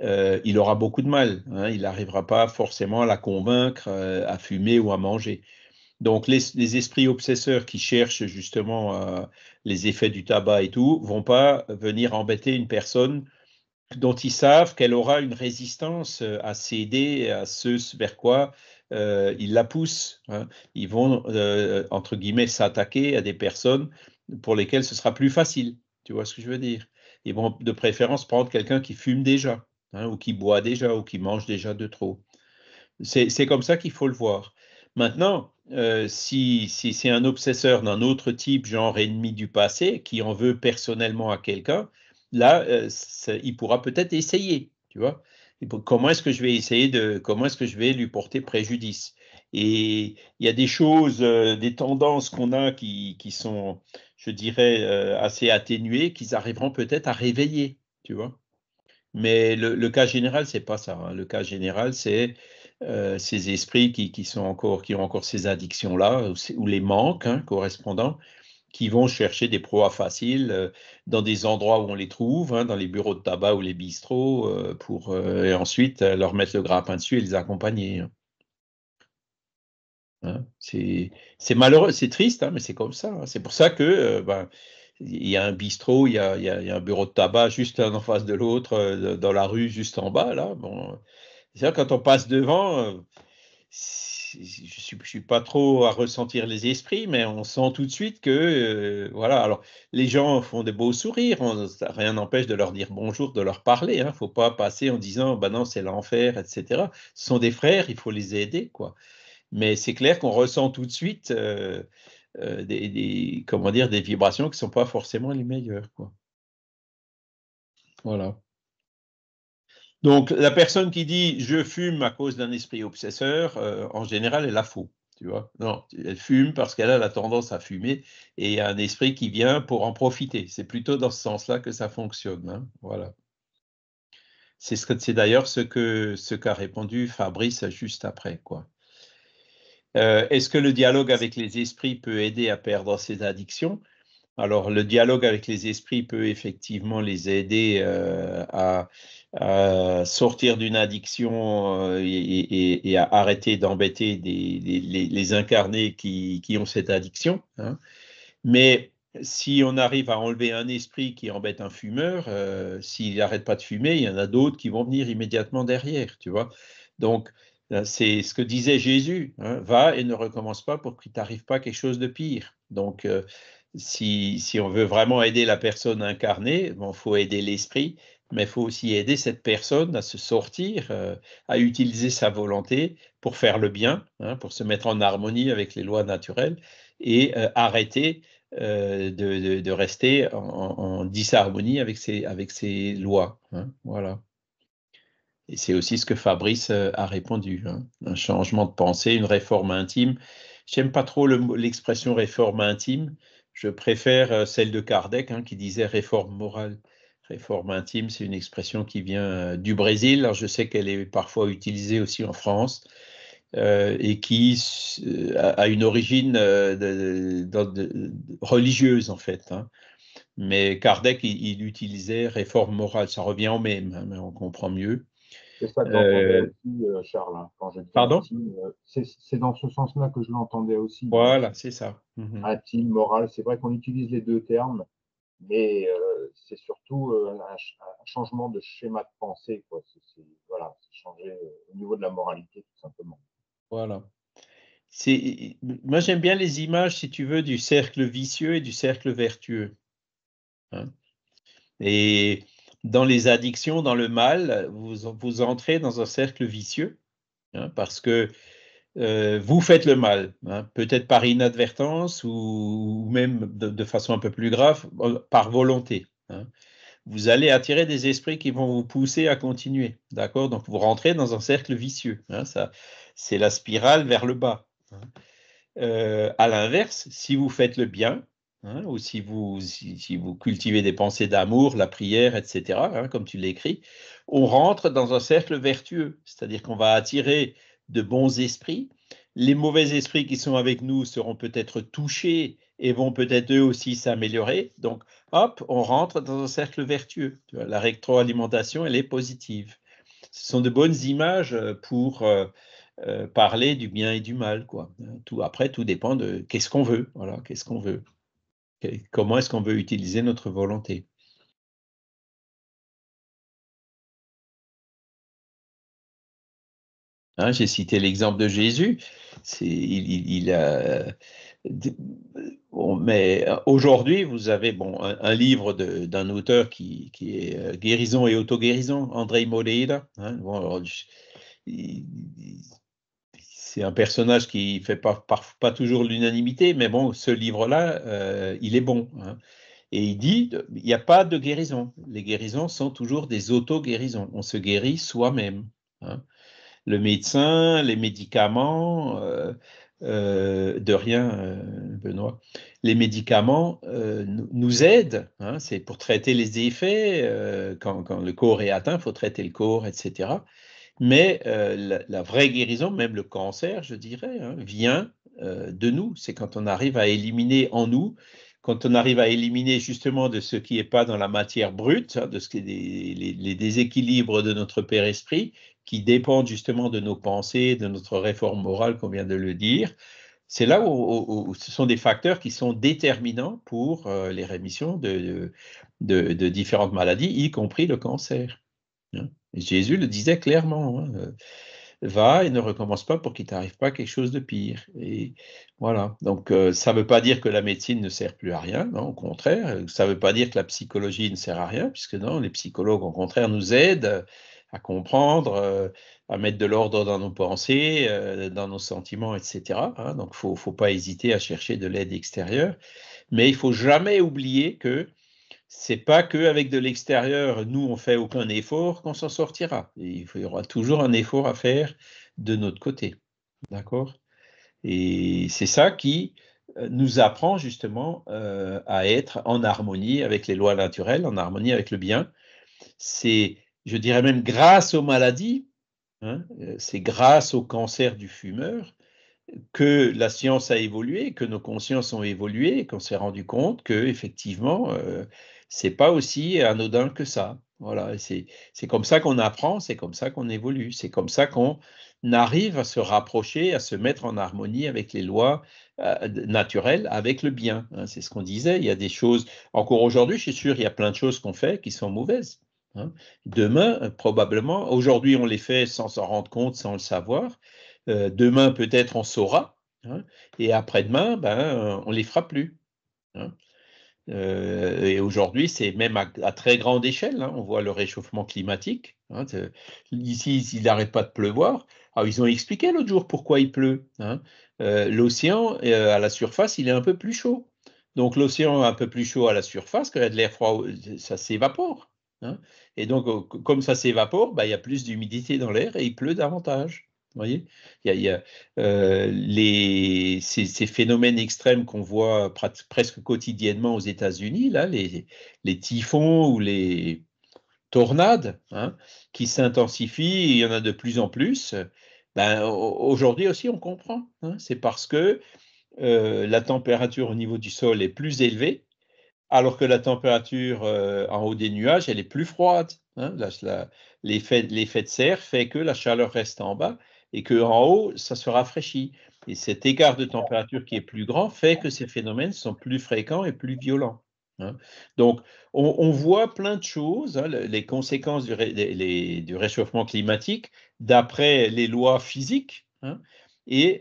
il aura beaucoup de mal. Hein, il n'arrivera pas forcément à la convaincre à fumer ou à manger. Donc les esprits obsesseurs qui cherchent justement les effets du tabac et tout, vont pas venir embêter une personne dont ils savent qu'elle aura une résistance à céder à ce vers quoi ils la poussent. Hein. Ils vont, entre guillemets, s'attaquer à des personnes pour lesquelles ce sera plus facile. Tu vois ce que je veux dire? Ils vont de préférence prendre quelqu'un qui fume déjà, hein, ou qui boit déjà, ou qui mange déjà de trop. C'est comme ça qu'il faut le voir. Maintenant, si c'est un obsesseur d'un autre type, genre ennemi du passé, qui en veut personnellement à quelqu'un, là, il pourra peut-être essayer, tu vois. comment est-ce que je vais comment est-ce que je vais lui porter préjudice? Et il y a des choses, des tendances qu'on a qui sont, je dirais, assez atténuées, qu'ils arriveront peut-être à réveiller, tu vois? Mais le cas général, c'est pas ça, hein. Le cas général, c'est ces esprits qui ont encore ces addictions-là, ou les manques, hein, correspondants, qui vont chercher des proies faciles dans des endroits où on les trouve, hein, dans les bureaux de tabac ou les bistrots, et ensuite leur mettre le grappin dessus et les accompagner, hein. Hein, c'est malheureux, c'est triste, hein, mais c'est comme ça, hein. C'est pour ça que il y a un bistrot, il y a un bureau de tabac juste un en face de l'autre, dans la rue juste en bas, là. Bon, c'est vrai, quand on passe devant, je suis pas trop à ressentir les esprits, mais on sent tout de suite que, voilà. Alors, les gens font de beaux sourires, rien n'empêche de leur dire bonjour, de leur parler, hein. Faut pas passer en disant: «Bah non, c'est l'enfer», et cetera. Ce sont des frères, il faut les aider, quoi. Mais c'est clair qu'on ressent tout de suite, comment dire? Des vibrations qui sont pas forcément les meilleures, quoi. Voilà. Donc la personne qui dit: «Je fume à cause d'un esprit obsesseur», en général, elle a faux, tu vois? Non, elle fume parce qu'elle a la tendance à fumer et il y a un esprit qui vient pour en profiter. C'est plutôt dans ce sens-là que ça fonctionne, hein, voilà. C'est d'ailleurs ce qu'a répondu Fabrice juste après, quoi. Est-ce que le dialogue avec les esprits peut aider à perdre ses addictions? Alors, le dialogue avec les esprits peut effectivement les aider à sortir d'une addiction et à arrêter d'embêter les incarnés qui ont cette addiction, hein. Mais si on arrive à enlever un esprit qui embête un fumeur, s'il n'arrête pas de fumer, il y en a d'autres qui vont venir immédiatement derrière, tu vois? Donc, c'est ce que disait Jésus, hein: «Va et ne recommence pas pour qu'il t'arrive pas quelque chose de pire». Donc, si on veut vraiment aider la personne incarnée, bon, faut aider l'esprit, mais il faut aussi aider cette personne à se sortir, à utiliser sa volonté pour faire le bien, hein, pour se mettre en harmonie avec les lois naturelles et arrêter, de rester en disharmonie avec ces lois, hein, voilà. Et c'est aussi ce que Fabrice, a répondu, hein. Un changement de pensée, une réforme intime. J'aime pas trop l'expression réforme intime. Je préfère, celle de Kardec, hein, qui disait réforme morale. Réforme intime, c'est une expression qui vient, du Brésil. Alors je sais qu'elle est parfois utilisée aussi en France, et qui a une origine, religieuse, en fait, hein. Mais Kardec, il utilisait réforme morale. Ça revient au même, hein, mais on comprend mieux. C'est ça que j'entendais aussi, Charles, hein, quand je dis Pardon? intime. C'est dans ce sens-là que je l'entendais aussi, hein. Voilà, c'est ça. Mmh. Intime, moral, c'est vrai qu'on utilise les deux termes, mais c'est surtout un changement de schéma de pensée, quoi. Voilà, c'est changer au niveau de la moralité, tout simplement. Voilà. Moi, j'aime bien les images, si tu veux, du cercle vicieux et du cercle vertueux, hein. Et dans les addictions, dans le mal, vous entrez dans un cercle vicieux, hein, parce que, vous faites le mal, hein, peut-être par inadvertance ou même de façon un peu plus grave, par volonté, hein. Vous allez attirer des esprits qui vont vous pousser à continuer, d'accord? Donc vous rentrez dans un cercle vicieux, hein, ça c'est la spirale vers le bas, hein. À l'inverse, si vous faites le bien, hein, ou si vous cultivez des pensées d'amour, la prière, et cetera, hein, comme tu l'écris, on rentre dans un cercle vertueux. C'est-à-dire qu'on va attirer de bons esprits. Les mauvais esprits qui sont avec nous seront peut-être touchés et vont peut-être eux aussi s'améliorer. Donc, hop, on rentre dans un cercle vertueux. Tu vois, la rétroalimentation, elle est positive. Ce sont de bonnes images pour parler du bien et du mal, quoi. Après, tout dépend de qu'est-ce qu'on veut, voilà, qu'est-ce qu'on veut. Comment est-ce qu'on veut utiliser notre volonté? Hein, j'ai cité l'exemple de Jésus. Il a bon, mais aujourd'hui, vous avez bon, un livre d'un auteur qui est Guérison et autoguérison, André Moreira, hein. Bon, alors, il- c'est un personnage qui fait pas toujours l'unanimité, mais bon, ce livre-là, il est bon, hein. Et il dit, il n'y a pas de guérison. Les guérisons sont toujours des auto-guérisons. On se guérit soi-même. Hein. Le médecin, les médicaments, de rien, Benoît. Les médicaments nous aident. Hein, c'est pour traiter les effets. Quand le corps est atteint, il faut traiter le corps, etc. Mais la vraie guérison, même le cancer, je dirais, hein, vient de nous. C'est quand on arrive à éliminer en nous, quand on arrive à éliminer justement de ce qui n'est pas dans la matière brute, hein, de ce qui est les déséquilibres de notre père-esprit, qui dépendent justement de nos pensées, de notre réforme morale, qu'on vient de le dire. C'est là où ce sont des facteurs qui sont déterminants pour les rémissions de différentes maladies, y compris le cancer. Hein. Jésus le disait clairement, hein, va et ne recommence pas pour qu'il ne t'arrive pas quelque chose de pire. Et voilà. Donc, ça ne veut pas dire que la médecine ne sert plus à rien, non, au contraire. Ça ne veut pas dire que la psychologie ne sert à rien, puisque non, les psychologues, au contraire, nous aident à comprendre, à mettre de l'ordre dans nos pensées, dans nos sentiments, etc. Hein. Donc, il ne faut pas hésiter à chercher de l'aide extérieure. Mais il ne faut jamais oublier que c'est pas qu'avec de l'extérieur, nous, on fait aucun effort qu'on s'en sortira. Il y aura toujours un effort à faire de notre côté. D'accord? Et c'est ça qui nous apprend justement à être en harmonie avec les lois naturelles, en harmonie avec le bien. C'est, je dirais même, grâce aux maladies, hein, c'est grâce au cancer du fumeur que la science a évolué, que nos consciences ont évolué, qu'on s'est rendu compte que effectivement, c'est pas aussi anodin que ça. Voilà, c'est comme ça qu'on apprend, c'est comme ça qu'on évolue, c'est comme ça qu'on arrive à se rapprocher, à se mettre en harmonie avec les lois naturelles, avec le bien. Hein. C'est ce qu'on disait. Il y a des choses, encore aujourd'hui, je suis sûr, il y a plein de choses qu'on fait qui sont mauvaises. Hein. Demain, probablement, aujourd'hui, on les fait sans s'en rendre compte, sans le savoir. Demain, peut-être, on saura. Hein, et après-demain, ben, on ne les fera plus. Hein. Et aujourd'hui, c'est même à très grande échelle. Hein, on voit le réchauffement climatique. Hein, ici, il n'arrête pas de pleuvoir. Alors, ils ont expliqué l'autre jour pourquoi il pleut. Hein. L'océan, à la surface, il est un peu plus chaud. Donc, l'océan un peu plus chaud à la surface, quand il y a de l'air froid, ça s'évapore. Hein. Et donc, comme ça s'évapore, ben, il y a plus d'humidité dans l'air et il pleut davantage. Vous voyez, il y a ces phénomènes extrêmes qu'on voit presque quotidiennement aux États-Unis, là, les typhons ou les tornades, hein, qui s'intensifient, il y en a de plus en plus. Ben, aujourd'hui aussi, on comprend. Hein, c'est parce que la température au niveau du sol est plus élevée, alors que la température en haut des nuages, elle est plus froide. Hein. L'effet de serre fait que la chaleur reste en bas et qu'en haut, ça se rafraîchit. Et cet écart de température qui est plus grand fait que ces phénomènes sont plus fréquents et plus violents. Hein. Donc, on voit plein de choses, hein, les conséquences du réchauffement climatique d'après les lois physiques. Hein. Et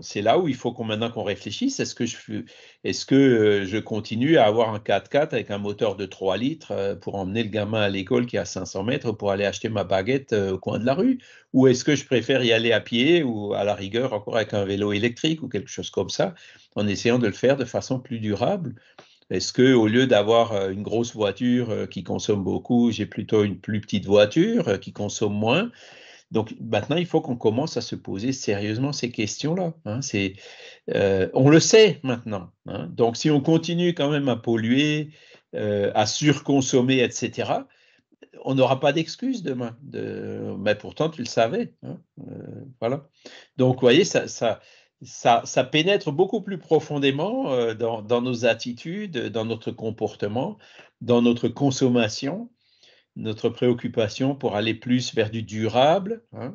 c'est là où il faut maintenant qu'on réfléchisse. Est-ce que je continue à avoir un 4x4 avec un moteur de 3 litres pour emmener le gamin à l'école qui est à 500 mètres pour aller acheter ma baguette au coin de la rue? Ou est-ce que je préfère y aller à pied ou à la rigueur encore avec un vélo électrique ou quelque chose comme ça, en essayant de le faire de façon plus durable? Est-ce que au lieu d'avoir une grosse voiture qui consomme beaucoup, j'ai plutôt une plus petite voiture qui consomme moins? Donc maintenant, il faut qu'on commence à se poser sérieusement ces questions-là. Hein. On le sait maintenant. Hein. Donc si on continue quand même à polluer, à surconsommer, etc., on n'aura pas d'excuses demain. Mais pourtant, tu le savais. Hein. Voilà. Donc, vous voyez, ça pénètre beaucoup plus profondément dans nos attitudes, dans notre comportement, dans notre consommation, notre préoccupation pour aller plus vers du durable, hein,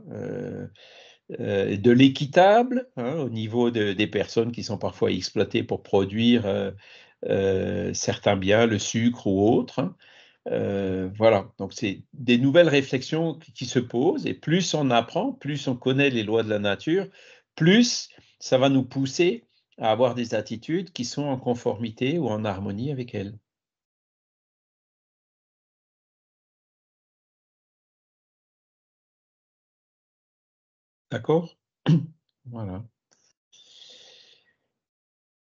de l'équitable, hein, au niveau des personnes qui sont parfois exploitées pour produire certains biens, le sucre ou autre. Hein. Voilà, donc c'est des nouvelles réflexions qui se posent et plus on apprend, plus on connaît les lois de la nature, plus ça va nous pousser à avoir des attitudes qui sont en conformité ou en harmonie avec elles. D'accord? Voilà.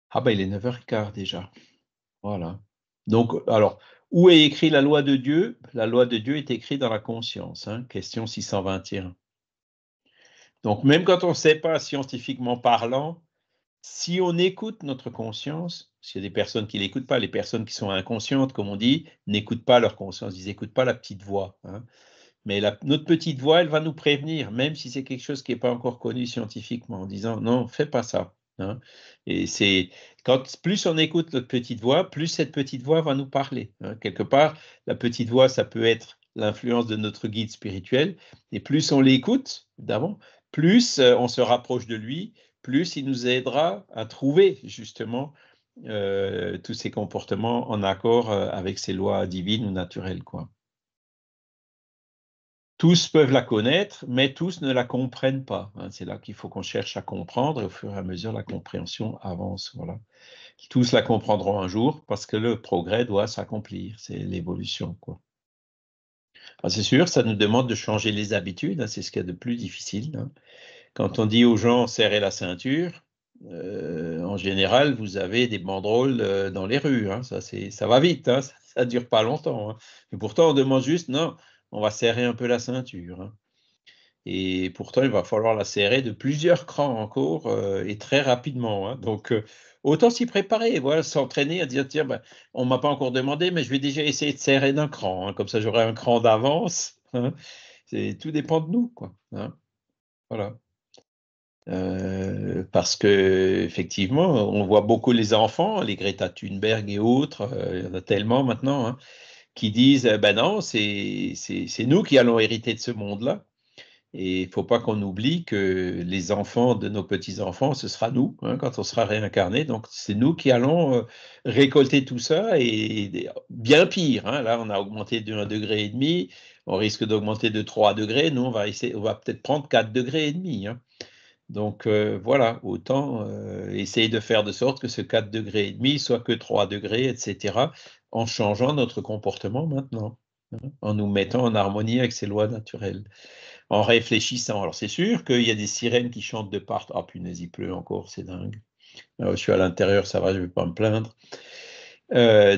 Ah ben il est 9h15 déjà. Voilà. Donc, alors, où est écrite la loi de Dieu? La loi de Dieu est écrite dans la conscience, hein, question 621. Donc, même quand on ne sait pas scientifiquement parlant, si on écoute notre conscience, s'il y a des personnes qui ne l'écoutent pas, les personnes qui sont inconscientes, comme on dit, n'écoutent pas leur conscience, ils n'écoutent pas la petite voix, hein. Mais notre petite voix, elle va nous prévenir, même si c'est quelque chose qui n'est pas encore connu scientifiquement, en disant non, fais pas ça, hein. Et c'est plus on écoute notre petite voix, plus cette petite voix va nous parler, hein. Quelque part, la petite voix, ça peut être l'influence de notre guide spirituel, et plus on l'écoute, évidemment, plus on se rapproche de lui, plus il nous aidera à trouver justement tous ces comportements en accord avec ces lois divines ou naturelles, quoi. Tous peuvent la connaître, mais tous ne la comprennent pas, hein. C'est là qu'il faut qu'on cherche à comprendre, et au fur et à mesure, la compréhension avance. Voilà. Tous la comprendront un jour, parce que le progrès doit s'accomplir, c'est l'évolution, quoi. Alors, c'est sûr, ça nous demande de changer les habitudes, hein, c'est ce qu'il y a de plus difficile, hein. Quand on dit aux gens serrez la ceinture, en général, vous avez des banderoles dans les rues, hein. Ça va vite, hein, ça ne dure pas longtemps, hein. Et pourtant, on demande juste non, on va serrer un peu la ceinture, hein. Et pourtant, il va falloir la serrer de plusieurs crans encore et très rapidement, hein. Donc, autant s'y préparer, voilà, s'entraîner à dire tiens, ben, on ne m'a pas encore demandé, mais je vais déjà essayer de serrer d'un cran, hein, comme ça j'aurai un cran d'avance, hein. Tout dépend de nous, quoi, hein. Voilà. Parce que effectivement, on voit beaucoup les enfants, les Greta Thunberg et autres, il y en a tellement maintenant, hein, qui disent ben non, c'est nous qui allons hériter de ce monde-là. Et il ne faut pas qu'on oublie que les enfants de nos petits-enfants, ce sera nous, hein, quand on sera réincarné. Donc, c'est nous qui allons récolter tout ça et bien pire, hein. Là, on a augmenté de 1,5 degré, on risque d'augmenter de 3 degrés. Nous, on va peut-être prendre 4,5 degrés, hein. Donc, voilà, autant essayer de faire de sorte que ce 4,5 degrés soit que 3 degrés, etc., en changeant notre comportement maintenant, hein, en nous mettant en harmonie avec ces lois naturelles. En réfléchissant. Alors, c'est sûr qu'il y a des sirènes qui chantent de partout. Ah, punaise, il pleut encore, c'est dingue. Je suis à l'intérieur, ça va, je ne vais pas me plaindre.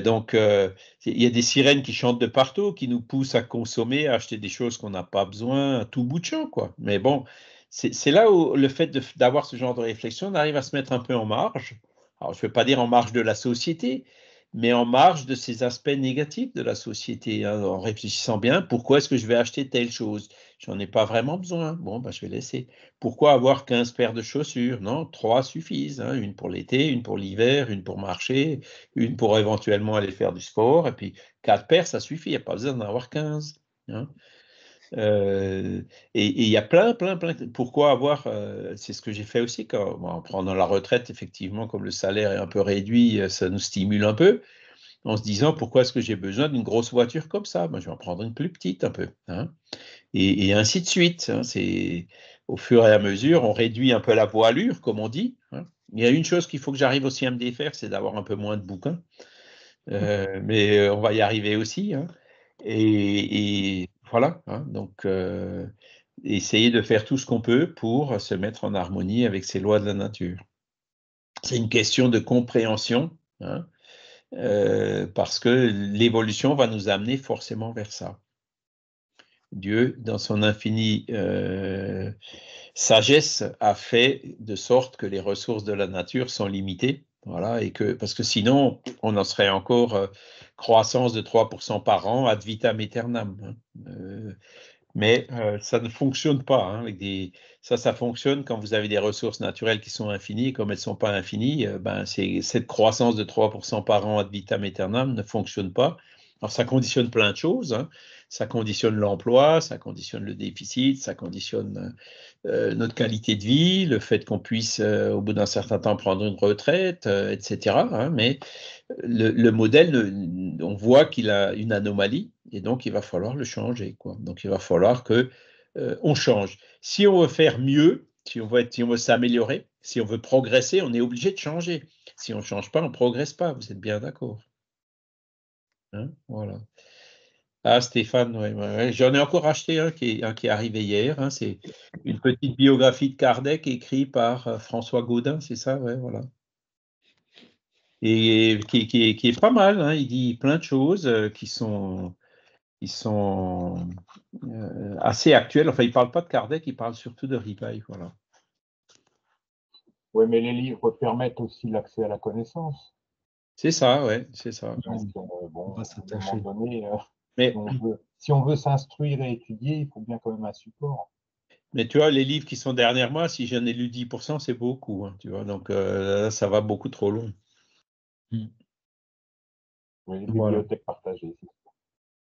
Donc, il y a des sirènes qui chantent de partout, qui nous poussent à consommer, à acheter des choses qu'on n'a pas besoin, à tout bout de champ, quoi. Mais bon, c'est là où le fait d'avoir ce genre de réflexion, on arrive à se mettre un peu en marge. Alors, je ne veux pas dire en marge de la société, mais en marge de ces aspects négatifs de la société, hein, en réfléchissant bien, pourquoi est-ce que je vais acheter telle chose? J'en ai pas vraiment besoin. Bon, ben, je vais laisser. Pourquoi avoir 15 paires de chaussures? Non, 3 suffisent, hein, une pour l'été, une pour l'hiver, une pour marcher, une pour éventuellement aller faire du sport, et puis 4 paires, ça suffit, il n'y a pas besoin d'en avoir 15, hein. Et il y a plein. Pourquoi avoir, c'est ce que j'ai fait aussi en prenant la retraite, effectivement, comme le salaire est un peu réduit, ça nous stimule un peu, en se disant pourquoi est-ce que j'ai besoin d'une grosse voiture comme ça? Ben, je vais en prendre une plus petite un peu, hein. Et ainsi de suite, hein. C'est au fur et à mesure, on réduit un peu la voilure, comme on dit, hein. Il y a une chose qu'il faut que j'arrive aussi à me défaire, c'est d'avoir un peu moins de bouquins. Mais on va y arriver aussi, hein. Et voilà, hein. Donc, essayer de faire tout ce qu'on peut pour se mettre en harmonie avec ces lois de la nature. C'est une question de compréhension, hein, parce que l'évolution va nous amener forcément vers ça. Dieu, dans son infinie sagesse, a fait de sorte que les ressources de la nature sont limitées. Voilà, parce que sinon, on en serait encore croissance de 3% par an ad vitam aeternam, hein. Mais ça ne fonctionne pas, hein, ça fonctionne quand vous avez des ressources naturelles qui sont infinies. Comme elles ne sont pas infinies, ben, cette croissance de 3% par an ad vitam aeternam ne fonctionne pas. Alors, ça conditionne plein de choses, hein. Ça conditionne l'emploi, ça conditionne le déficit, ça conditionne notre qualité de vie, le fait qu'on puisse, au bout d'un certain temps, prendre une retraite, etc., hein. Mais le modèle, on voit qu'il a une anomalie, et donc il va falloir le changer, quoi. Donc, il va falloir qu'on change. Si on veut faire mieux, si on veut s'améliorer, si on veut progresser, on est obligé de changer. Si on ne change pas, on ne progresse pas. Vous êtes bien d'accord, hein? Voilà. Ah, Stéphane, ouais. J'en ai encore acheté un qui est arrivé hier, hein. C'est une petite biographie de Kardec écrite par François Gaudin, c'est ça? Ouais, voilà. et qui est pas mal. Hein. Il dit plein de choses qui sont assez actuelles. Enfin, il ne parle pas de Kardec, il parle surtout de Ripaille. Voilà. Oui, mais les livres permettent aussi l'accès à la connaissance. C'est ça, ouais, c'est ça. Donc, On bon, va à un s'attacher. moment donné, Mais, si on veut s'instruire et étudier, il faut bien quand même un support. mais tu vois, les livres qui sont derrière moi, si j'en ai lu 10%, c'est beaucoup. Hein, tu vois, donc là, ça va beaucoup trop loin. Oui, les Voilà. bibliothèques partagées.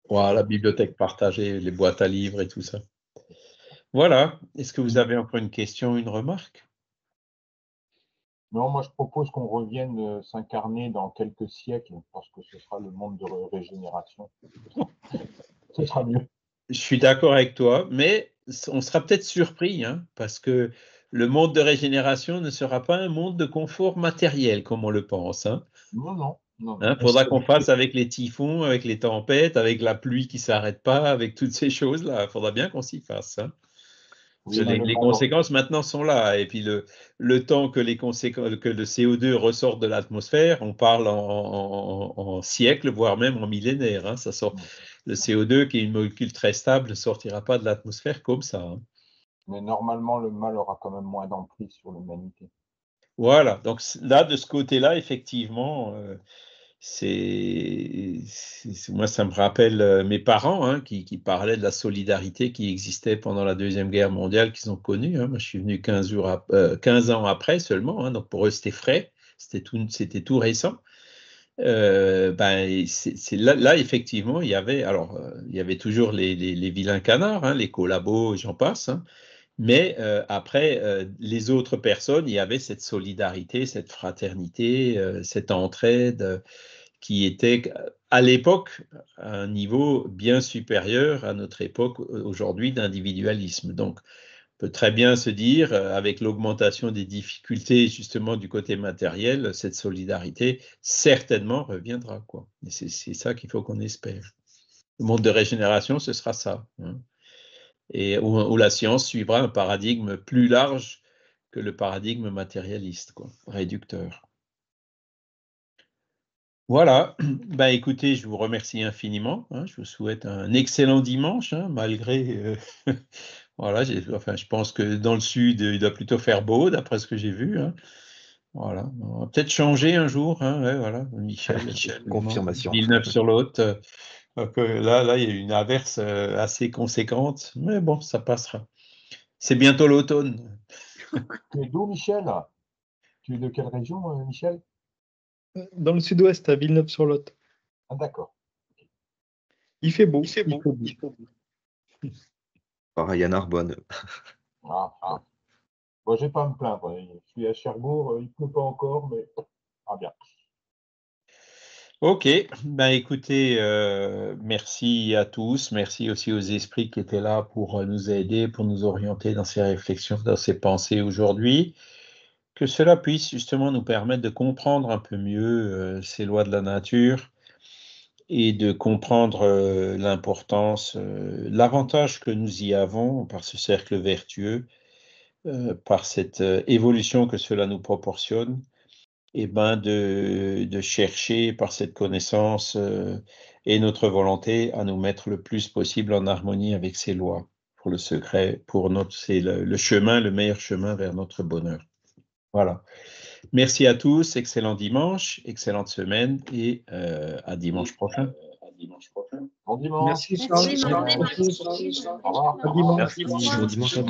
Voilà, la bibliothèque partagée, les boîtes à livres et tout ça. Voilà. Est-ce que vous avez encore une question, une remarque? Non, moi je propose qu'on revienne s'incarner dans quelques siècles, parce que ce sera le monde de régénération. Ce sera mieux. Je suis d'accord avec toi, mais on sera peut-être surpris, hein, parce que le monde de régénération ne sera pas un monde de confort matériel comme on le pense. Hein. Non. Faudra qu'on fasse avec les typhons, avec les tempêtes, avec la pluie qui ne s'arrête pas, avec toutes ces choses-là. Il faudra bien qu'on s'y fasse. Hein. Oui, Les conséquences maintenant sont là. Et puis le temps que, que le CO2 ressorte de l'atmosphère, on parle en siècles, voire même en millénaires. Hein. Ça sort, le CO2, qui est une molécule très stable, ne sortira pas de l'atmosphère comme ça. Hein. Mais normalement, le mal aura quand même moins d'emprise sur l'humanité. Voilà. Donc là, de ce côté-là, effectivement, moi, ça me rappelle mes parents hein, qui parlaient de la solidarité qui existait pendant la Deuxième Guerre mondiale qu'ils ont connue. Hein. Moi, je suis venu 15 ans après seulement, hein, donc pour eux, c'était frais, c'était tout récent. Là, effectivement, il y avait toujours les vilains canards, hein, les collabos, et j'en passe. Hein. Mais après, les autres personnes, il y avait cette solidarité, cette fraternité, cette entraide qui était à l'époque à un niveau bien supérieur à notre époque aujourd'hui d'individualisme. Donc, on peut très bien se dire, avec l'augmentation des difficultés justement du côté matériel, cette solidarité certainement reviendra. Quoi. Et c'est ça qu'il faut qu'on espère. Le monde de régénération, ce sera ça. Hein. Et où la science suivra un paradigme plus large que le paradigme matérialiste, quoi, réducteur. Voilà, ben, écoutez, je vous remercie infiniment. Hein. Je vous souhaite un excellent dimanche, hein, malgré. Voilà, je pense que dans le sud, il doit plutôt faire beau, d'après ce que j'ai vu. Hein. Voilà, on va peut-être changer un jour. Hein, ouais, voilà, Michel. Confirmation. Villeneuve-sur-Lot. Là, il y a une averse assez conséquente, mais bon, ça passera. C'est bientôt l'automne. Tu es d'où, Michel? Tu es de quelle région, Michel? Dans le sud-ouest, à Villeneuve-sur-Lot. Ah, d'accord. Il fait beau. Pareil à Narbonne. Bon, je ne vais pas me plaindre. Je suis à Cherbourg, il ne pleut pas encore, mais bien. Ok, ben écoutez, merci à tous, merci aussi aux esprits qui étaient là pour nous aider, pour nous orienter dans ces réflexions, dans ces pensées aujourd'hui, que cela puisse justement nous permettre de comprendre un peu mieux ces lois de la nature et de comprendre l'importance, l'avantage que nous y avons par ce cercle vertueux, par cette évolution que cela nous proportionne. Et ben de chercher par cette connaissance et notre volonté à nous mettre le plus possible en harmonie avec ces lois pour le secret, c'est le chemin, le meilleur chemin vers notre bonheur. Voilà. Merci à tous, excellent dimanche, excellente semaine et à dimanche prochain. Bon dimanche. Merci Charles. Merci, Merci à tous. Au revoir. À dimanche. Merci, bon dimanche à tous.